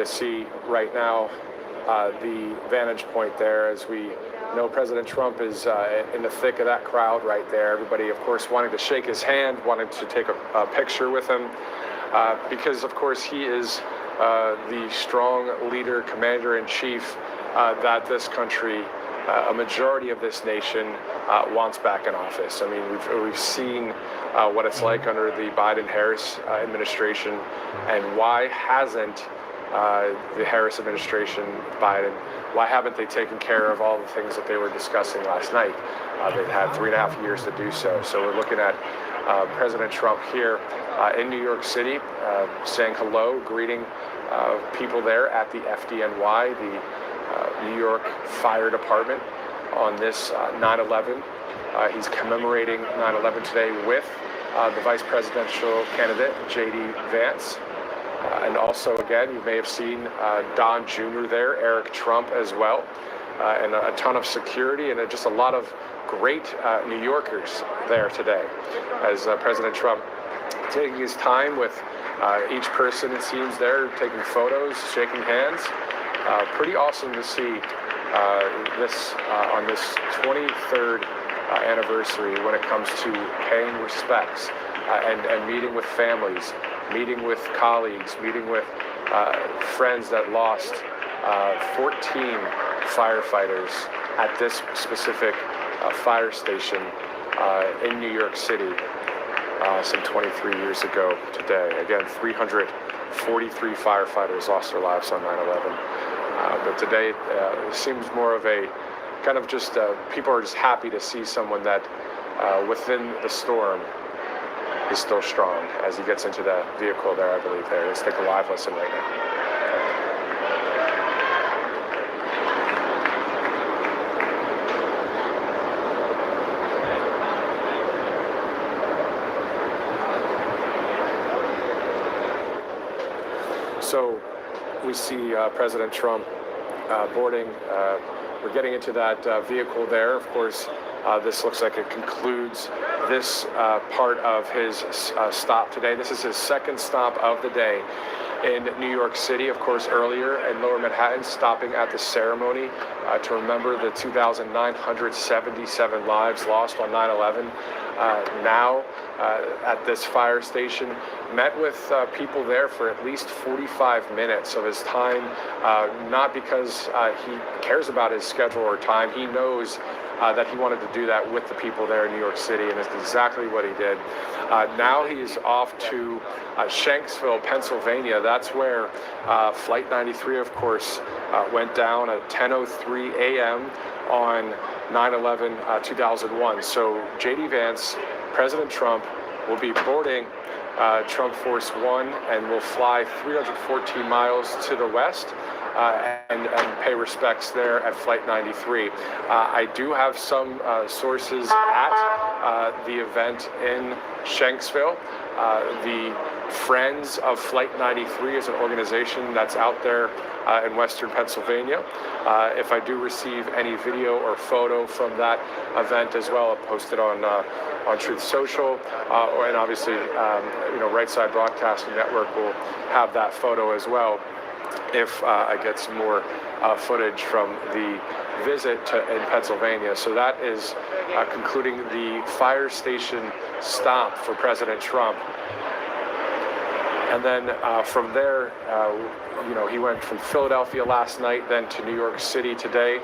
to see right now the vantage point there. As we know, President Trump is in the thick of that crowd right there. Everybody, of course, wanting to shake his hand, wanting to take a picture with him, because, of course, he is the strong leader, commander-in-chief that this country, a majority of this nation, wants back in office. I mean, we've seen what it's like under the Biden-Harris administration, and why hasn't the Harris administration, Biden, why haven't they taken care of all the things that they were discussing last night? They've had 3.5 years to do so. So we're looking at President Trump here in New York City, saying hello, greeting people there at the FDNY, the New York Fire Department, on this 9/11. He's commemorating 9/11 today with the vice presidential candidate, J.D. Vance. And also, again, you may have seen Don Jr. there, Eric Trump as well, and a ton of security and just a lot of great New Yorkers there today, as President Trump taking his time with each person, it seems, there, taking photos, shaking hands. Pretty awesome to see this on this 23rd anniversary when it comes to paying respects and meeting with families, meeting with colleagues, meeting with friends that lost 14 firefighters at this specific fire station in New York City some 23 years ago today. Again, 343 firefighters lost their lives on 9/11. But today it seems more of a kind of just, people are just happy to see someone that within the storm is still strong, as he gets into the vehicle there, I believe there. Let's take a live listen right now. So we see President Trump boarding. We're getting into that vehicle there. Of course, this looks like it concludes this part of his stop today. This is his second stop of the day in New York City. Of course, earlier in Lower Manhattan, stopping at the ceremony to remember the 2,977 lives lost on 9/11. Now at this fire station, met with people there for at least 45 minutes of his time, not because he cares about his schedule or time. He knows that he wanted to do that with the people there in New York City, and it's exactly what he did. Now he's off to Shanksville, Pennsylvania. That's where Flight 93, of course, went down at 10:03 a.m. on 9/11, 2001. So J.D. Vance, President Trump, will be boarding Trump Force One and will fly 314 miles to the west and pay respects there at Flight 93. I do have some sources at the event in Shanksville. The Friends of Flight 93 is an organization that's out there in Western Pennsylvania. If I do receive any video or photo from that event as well, I'll post it on Truth Social, and obviously, Right Side Broadcasting Network will have that photo as well if I get some more footage from the visit in Pennsylvania. So that is concluding the fire station stop for President Trump. And then from there, he went from Philadelphia last night, then to New York City today,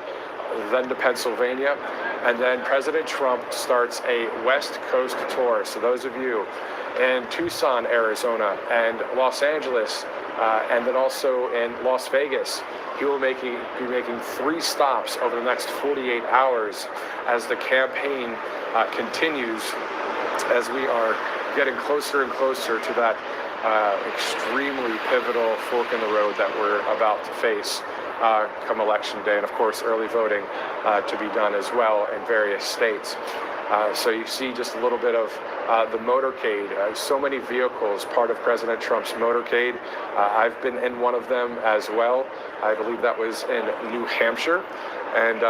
then to Pennsylvania. And then President Trump starts a West Coast tour. So those of you in Tucson, Arizona, and Los Angeles, and then also in Las Vegas, he will be making 3 stops over the next 48 hours as the campaign continues, as we are getting closer and closer to that extremely pivotal fork in the road that we're about to face come election day, and of course early voting to be done as well in various states. So you see just a little bit of the motorcade. So many vehicles, part of President Trump's motorcade. I've been in one of them as well. I believe that was in New Hampshire, and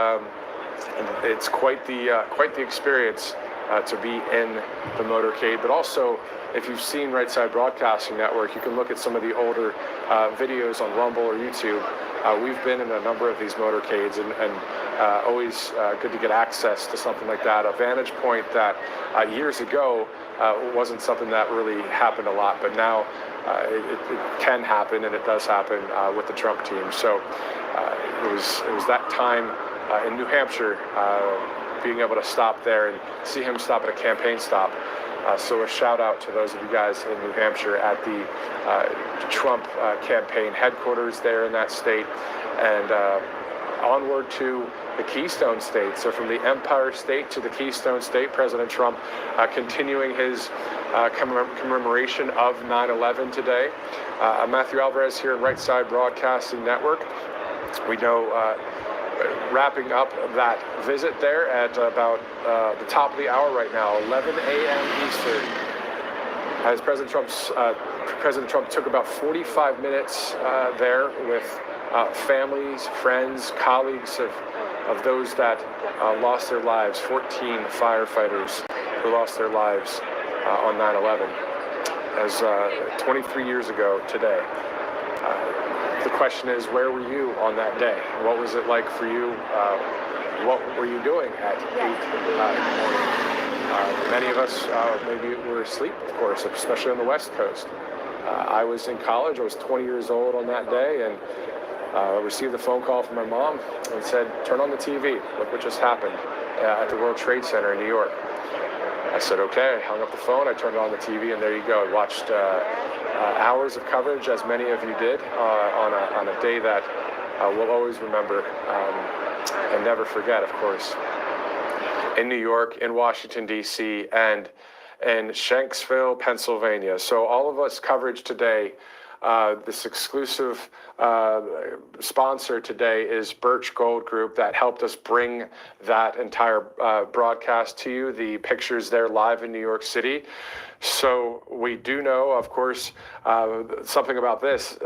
it's quite the experience to be in the motorcade, but also if you've seen Right Side Broadcasting Network, you can look at some of the older videos on Rumble or YouTube. We've been in a number of these motorcades, and always good to get access to something like that. A vantage point that years ago wasn't something that really happened a lot, but now it can happen, and it does happen with the Trump team. So it was that time in New Hampshire, being able to stop there and see him stop at a campaign stop. So a shout out to those of you guys in New Hampshire at the Trump campaign headquarters there in that state, and onward to the Keystone State. So from the Empire State to the Keystone State, President Trump continuing his commemoration of 9/11 today. Matthew Alvarez here in Right Side Broadcasting Network. We know wrapping up that visit there at about the top of the hour right now, 11 a.m. Eastern. As President Trump took about 45 minutes there with families, friends, colleagues of those that lost their lives, 14 firefighters who lost their lives on 9/11, as 23 years ago today. The question is, where were you on that day? What was it like for you? What were you doing at 8 in the morning? Many of us maybe were asleep, of course, especially on the West Coast. I was in college. I was 20 years old on that day, and I received a phone call from my mom and said, turn on the TV. Look what just happened at the World Trade Center in New York. I said, okay. I hung up the phone. I turned on the TV, and there you go. I watched hours of coverage, as many of you did, on a day that we'll always remember and never forget, of course. In New York, in Washington, D.C., and in Shanksville, Pennsylvania. So all of us coverage today, this exclusive sponsor today is Birch Gold Group that helped us bring that entire broadcast to you, the pictures there live in New York City. So we do know, of course, something about this.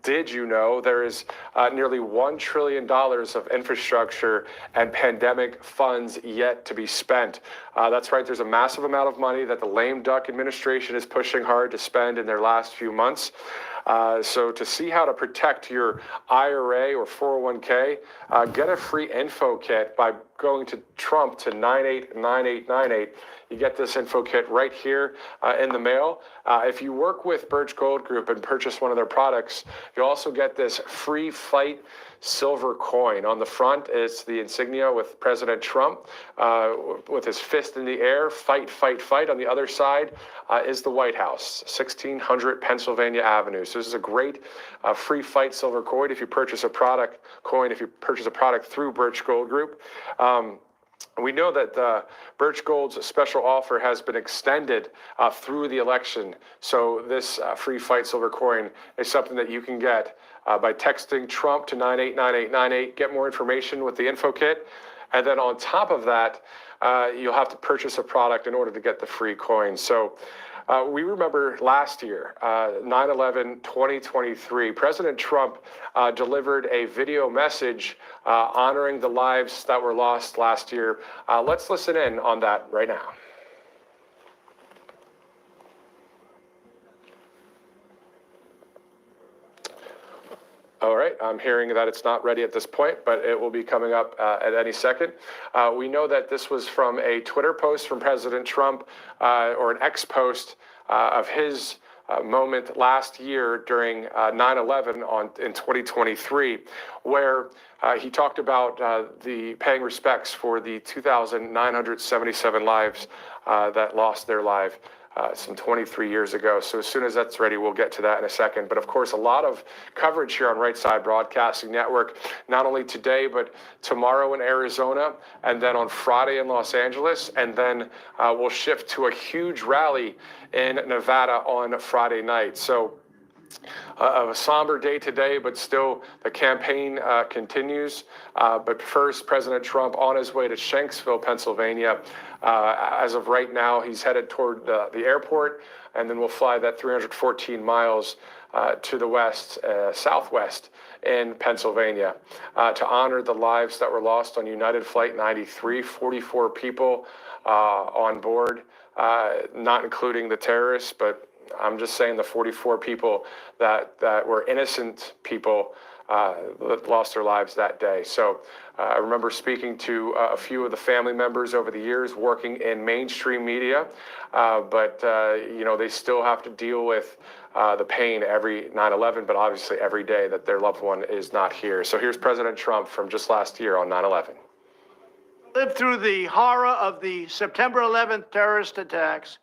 Did you know there is nearly $1 trillion of infrastructure and pandemic funds yet to be spent? That's right. There's a massive amount of money that the lame duck administration is pushing hard to spend in their last few months. So to see how to protect your IRA or 401k, get a free info kit by going to Trump to 989898. You get this info kit right here in the mail. If you work with Birch Gold Group and purchase one of their products, you'll also get this free fight silver coin. On the front is the insignia with President Trump with his fist in the air, fight, fight, fight. On the other side is the White House, 1600 Pennsylvania Avenue. So this is a great free fight silver coin if you purchase a product through Birch Gold Group. We know that Birch Gold's special offer has been extended through the election. So this free fight silver coin is something that you can get by texting Trump to 989898. Get more information with the info kit. And then on top of that, you'll have to purchase a product in order to get the free coin. So we remember last year, 9/11, 2023, President Trump delivered a video message honoring the lives that were lost last year. Let's listen in on that right now. All right, I'm hearing that it's not ready at this point, but it will be coming up at any second. We know that this was from a Twitter post from President Trump, or an X post of his moment last year during 9/11 in 2023, where he talked about the paying respects for the 2,977 lives that lost their life some 23 years ago. So as soon as that's ready, we'll get to that in a second. But of course, a lot of coverage here on Right Side Broadcasting Network, not only today, but tomorrow in Arizona, and then on Friday in Los Angeles, and then we'll shift to a huge rally in Nevada on Friday night. So a somber day today, but still the campaign continues. But first, President Trump on his way to Shanksville, Pennsylvania. As of right now, he's headed toward the airport, and then we'll fly that 314 miles to the west, southwest in Pennsylvania, to honor the lives that were lost on United Flight 93, 44 people on board. not including the terrorists, but I'm just saying the 44 people that were innocent people that lost their lives that day. So I remember speaking to a few of the family members over the years working in mainstream media, but they still have to deal with the pain every 9/11, but obviously every day that their loved one is not here. So here's President Trump from just last year on 9/11. Lived through the horror of the September 11th terrorist attacks,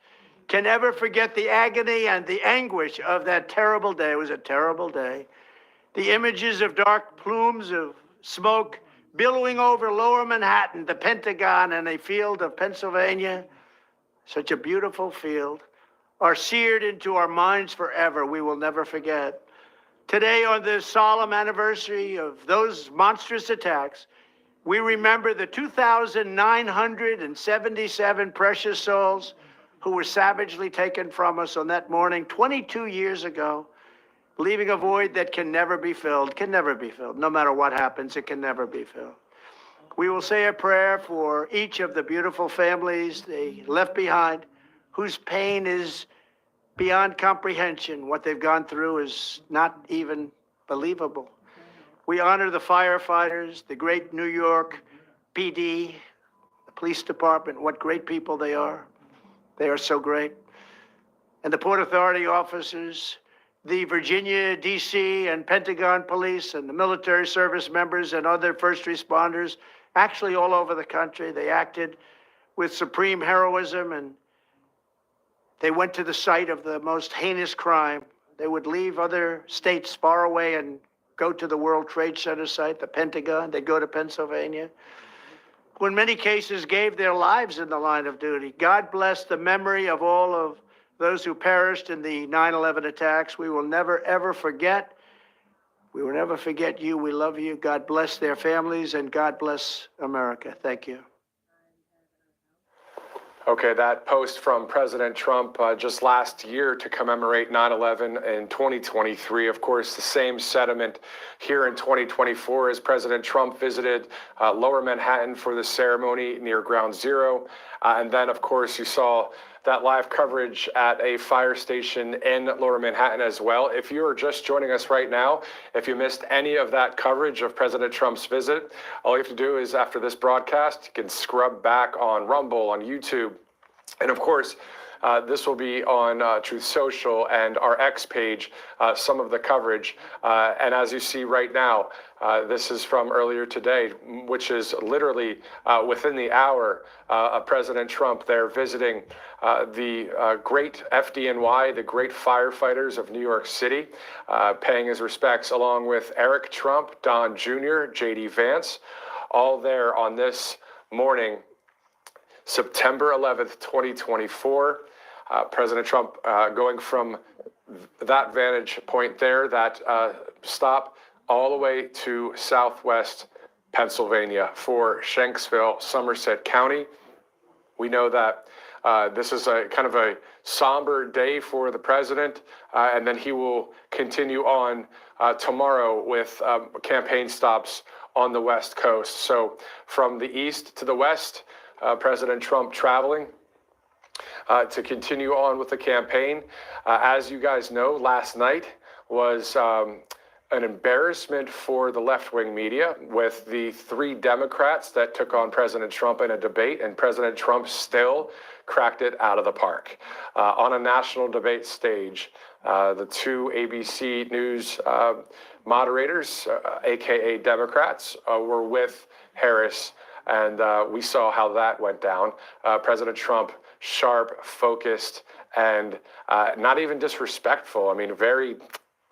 can never forget the agony and the anguish of that terrible day. It was a terrible day. The images of dark plumes of smoke billowing over lower Manhattan, the Pentagon, and a field of Pennsylvania, such a beautiful field, are seared into our minds forever. We will never forget. Today, on this solemn anniversary of those monstrous attacks, we remember the 2,977 precious souls who were savagely taken from us on that morning 22 years ago, leaving a void that can never be filled, No matter what happens, it can never be filled. We will say a prayer for each of the beautiful families they left behind, whose pain is beyond comprehension. What they've gone through is not even believable. We honor the firefighters, the great New York PD, the police department. What great people they are. They are so great. And the Port Authority officers, the Virginia, D.C., and Pentagon police, and the military service members and other first responders, actually all over the country. They acted with supreme heroism, and they went to the site of the most heinous crime. They would leave other states far away and go to the World Trade Center site, the Pentagon. They'd go to Pennsylvania, who in many cases gave their lives in the line of duty. God bless the memory of all of those who perished in the 9/11 attacks. We will never, ever forget. We will never forget you. We love you. God bless their families, and God bless America. Thank you. Okay, that post from President Trump just last year to commemorate 9/11 in 2023. Of course, the same sentiment here in 2024 as President Trump visited Lower Manhattan for the ceremony near Ground Zero. And then, of course, you saw that live coverage at a fire station in Lower Manhattan as well. If you are just joining us right now, if you missed any of that coverage of President Trump's visit, all you have to do is after this broadcast, you can scrub back on Rumble, on YouTube. And of course, this will be on Truth Social and our X page, some of the coverage. And as you see right now, this is from earlier today, which is literally within the hour of President Trump there visiting the great FDNY, the great firefighters of New York City, paying his respects along with Eric Trump, Don Jr., J.D. Vance, all there on this morning, September 11th, 2024. President Trump going from that vantage point there, that stop, all the way to Southwest Pennsylvania for Shanksville, Somerset County. We know that this is a kind of a somber day for the president, and then he will continue on tomorrow with campaign stops on the West Coast. So from the east to the west, President Trump traveling to continue on with the campaign. As you guys know, last night was an embarrassment for the left-wing media with the 3 Democrats that took on President Trump in a debate, and President Trump still cracked it out of the park. On a national debate stage, the 2 ABC News moderators, AKA Democrats, were with Harris, and we saw how that went down. President Trump, sharp, focused, and not even disrespectful. I mean, very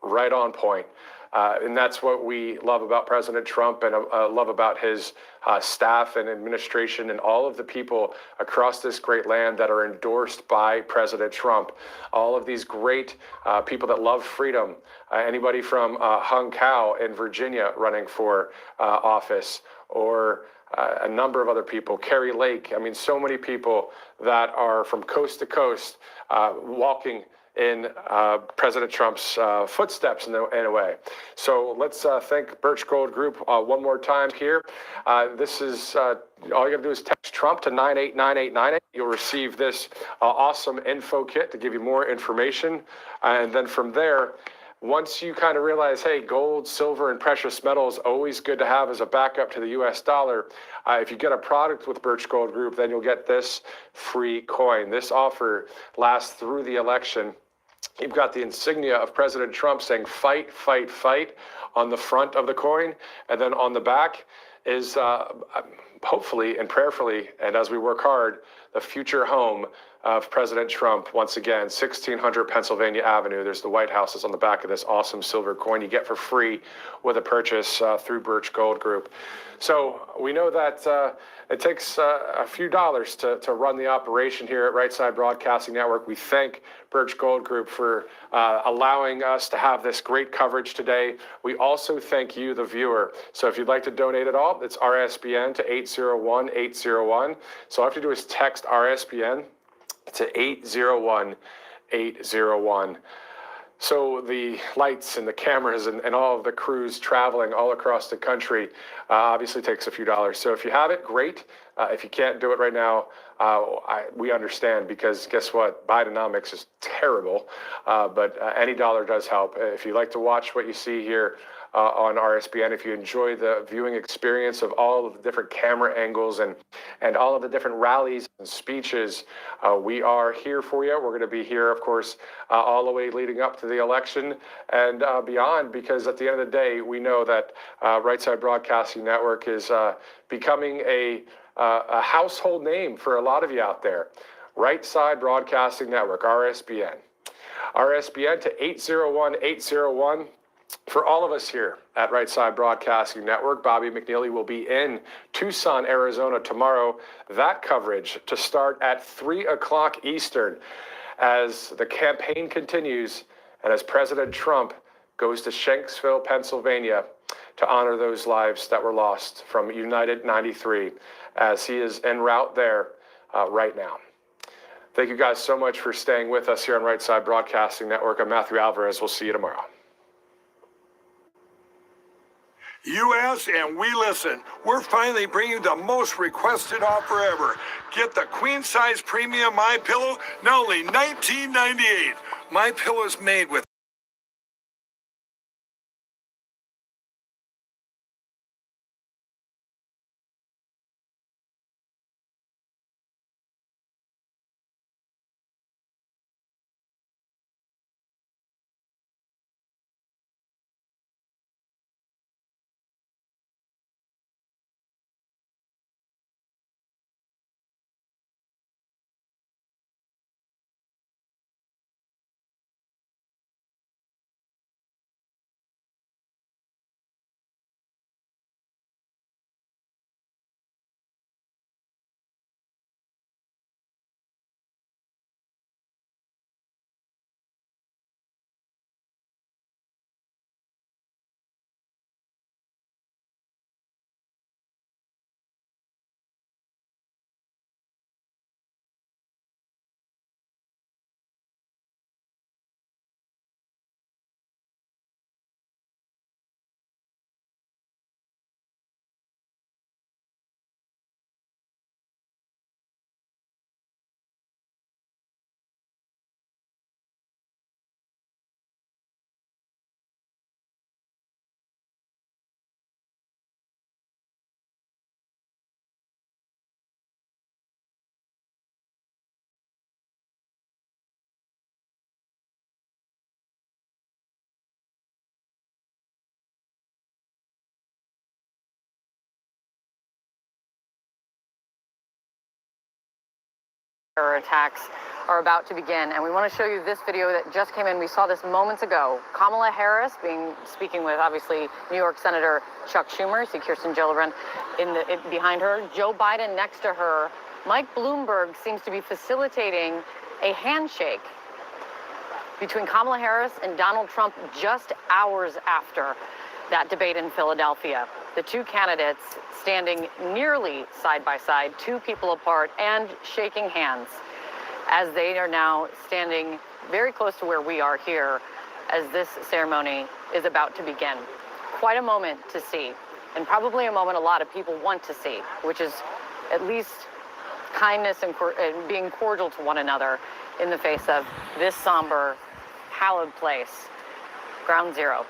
right on point. And that's what we love about President Trump, and love about his staff and administration and all of the people across this great land that are endorsed by President Trump. All of these great people that love freedom. Anybody from Hung Cao in Virginia running for office, or a number of other people, Carrie Lake. I mean, so many people that are from coast to coast walking in President Trump's footsteps in a way. So let's thank Birch Gold Group one more time here. This is all you gotta do is text Trump to 989898. You'll receive this awesome info kit to give you more information. And then from there, once you kind of realize, hey, gold, silver, and precious metals always good to have as a backup to the US dollar. If you get a product with Birch Gold Group, then you'll get this free coin. This offer lasts through the election. You've got the insignia of President Trump saying fight, fight, fight on the front of the coin. And then on the back is hopefully and prayerfully, and as we work hard, the future home of President Trump, once again, 1600 Pennsylvania Avenue. There's the White House is on the back of this awesome silver coin you get for free with a purchase through Birch Gold Group. So we know that it takes a few dollars to run the operation here at Right Side Broadcasting Network. We thank Birch Gold Group for allowing us to have this great coverage today. We also thank you, the viewer. So if you'd like to donate at all, it's RSBN to 801-801. So all you have to do is text RSBN to 801-801. So the lights and the cameras and all of the crews traveling all across the country obviously takes a few dollars. So if you have it, great. If you can't do it right now, we understand, because guess what? Bidenomics is terrible, but any dollar does help. If you like to watch what you see here on RSBN, if you enjoy the viewing experience of all of the different camera angles and all of the different rallies and speeches, we are here for you. We're going to be here, of course, all the way leading up to the election and beyond, because at the end of the day, we know that Right Side Broadcasting Network is becoming a household name for a lot of you out there. Right Side Broadcasting Network, RSBN. RSBN to 801-801. For all of us here at Right Side Broadcasting Network, Bobby McNeely will be in Tucson, Arizona tomorrow. That coverage to start at 3 o'clock Eastern as the campaign continues and as President Trump goes to Shanksville, Pennsylvania to honor those lives that were lost from United 93 as he is en route there right now. Thank you guys so much for staying with us here on Right Side Broadcasting Network. I'm Matthew Alvarez. We'll see you tomorrow. You ask and we listen. We're finally bringing the most requested offer ever. Get the queen size premium MyPillow, now only $19.98. MyPillow is made with terror attacks are about to begin, and we want to show you this video that just came in. We saw this moments ago. Kamala Harris speaking with, obviously, New York Senator Chuck Schumer. See Kirsten Gillibrand behind her. Joe Biden next to her. Mike Bloomberg seems to be facilitating a handshake between Kamala Harris and Donald Trump just hours after that debate in Philadelphia. The two candidates standing nearly side by side, 2 people apart, and shaking hands as they are now standing very close to where we are here as this ceremony is about to begin. Quite a moment to see, and probably a moment a lot of people want to see, which is at least kindness and being cordial to one another in the face of this somber, hallowed place, Ground Zero,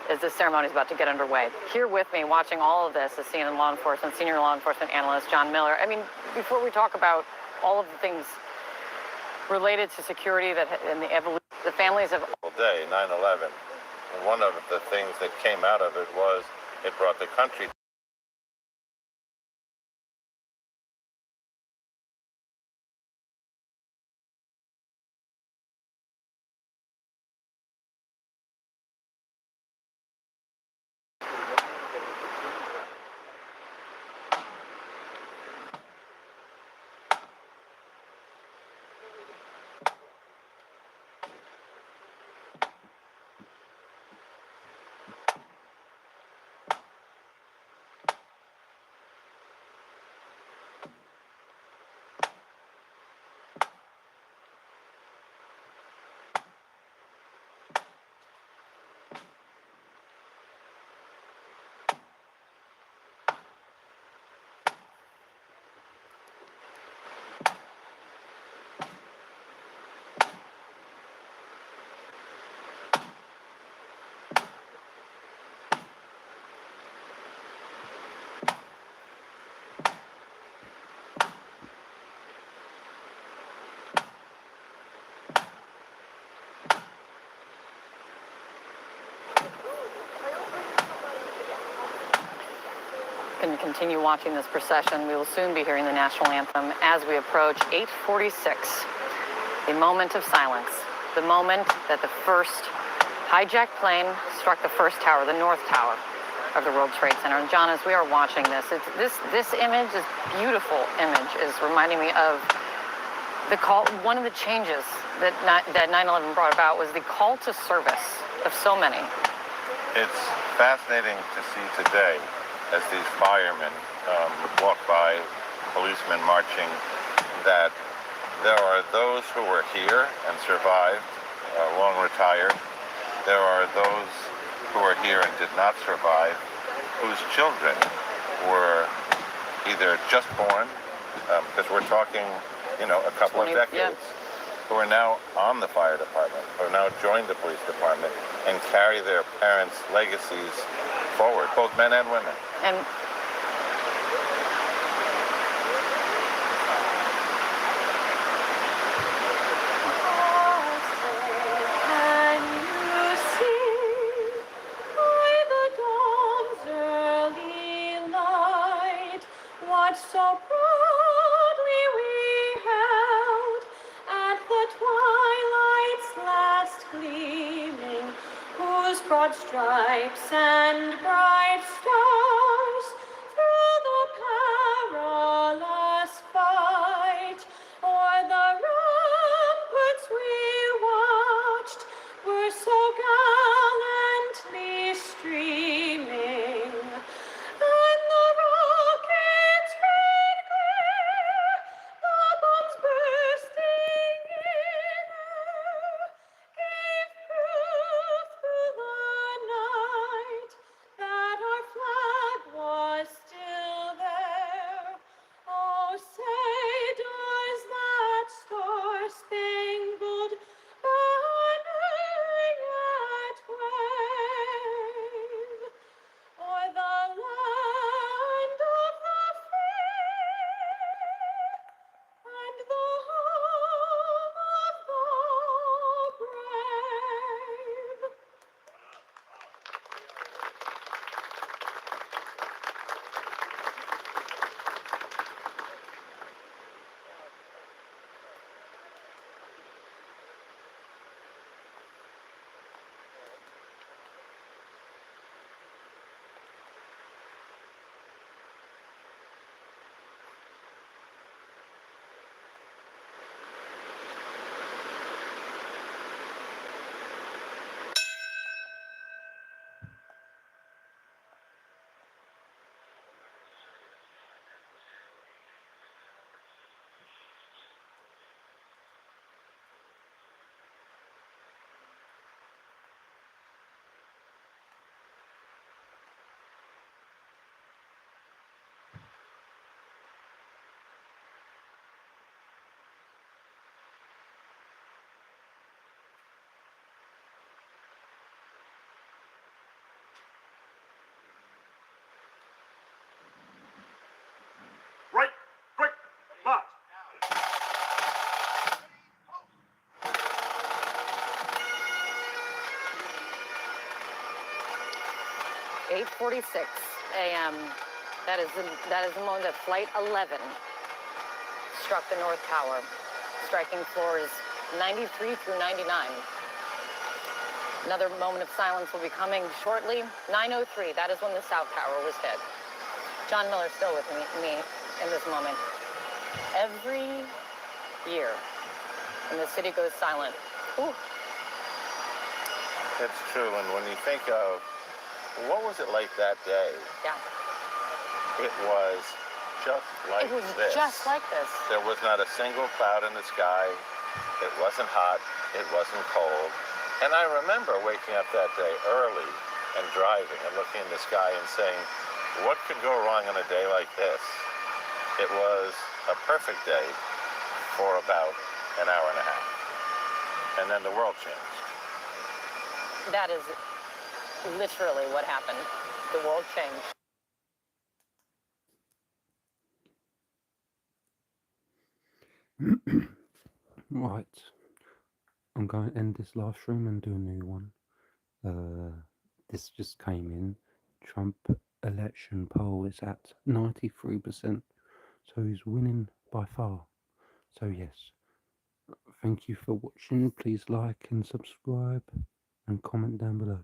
as this ceremony is about to get underway. Here with me, watching all of this, is CNN law enforcement, senior law enforcement analyst John Miller. I mean, before we talk about all of the things related to security and the evolution, the families of day, 9/11. And one of the things that came out of it was it brought the country can continue watching this procession. We will soon be hearing the national anthem as we approach 8:46, the moment of silence, the moment that the first hijacked plane struck the first tower, the North Tower of the World Trade Center. And John, as we are watching this, this image, this beautiful image, is reminding me of the call. One of the changes that 9/11 brought about was the call to service of so many. It's fascinating to see today as these firemen walk by, policemen marching, that there are those who were here and survived, long retired. There are those who are here and did not survive, whose children were either just born, because we're talking, a couple of 20, decades, who are now on the fire department, who have now joined the police department and carry their parents' legacies forward, both men and women. And can you see by the dawn's early light what so proudly we held at the twilight's last gleaming, whose broad stripes and bright stars through the perilous fight o'er the ramparts we watched were so gallantly streaming, and the rockets red glare, the bombs bursting in air, gave proof through the night that our flag 8:46 a.m. That is the moment that Flight 11 struck the North Tower, striking floors 93 through 99. Another moment of silence will be coming shortly. 9:03, that is when the South Tower was hit. John Miller still with me in this moment. Every year, when the city goes silent, ooh, It's true, and when you think of what was it like that day, yeah, it was just like it was this. just like this. There was not a single cloud in the sky. It wasn't hot. It wasn't cold. And I remember waking up that day early and driving and looking in the sky and saying, what could go wrong on a day like this? It was a perfect day for about an hour and a half. And then the world changed. That is literally what happened. The world changed. Right. I'm going to end this live stream and do a new one. This just came in. Trump election poll is at 93%. So he's winning by far. So yes. Thank you for watching. Please like and subscribe and comment down below.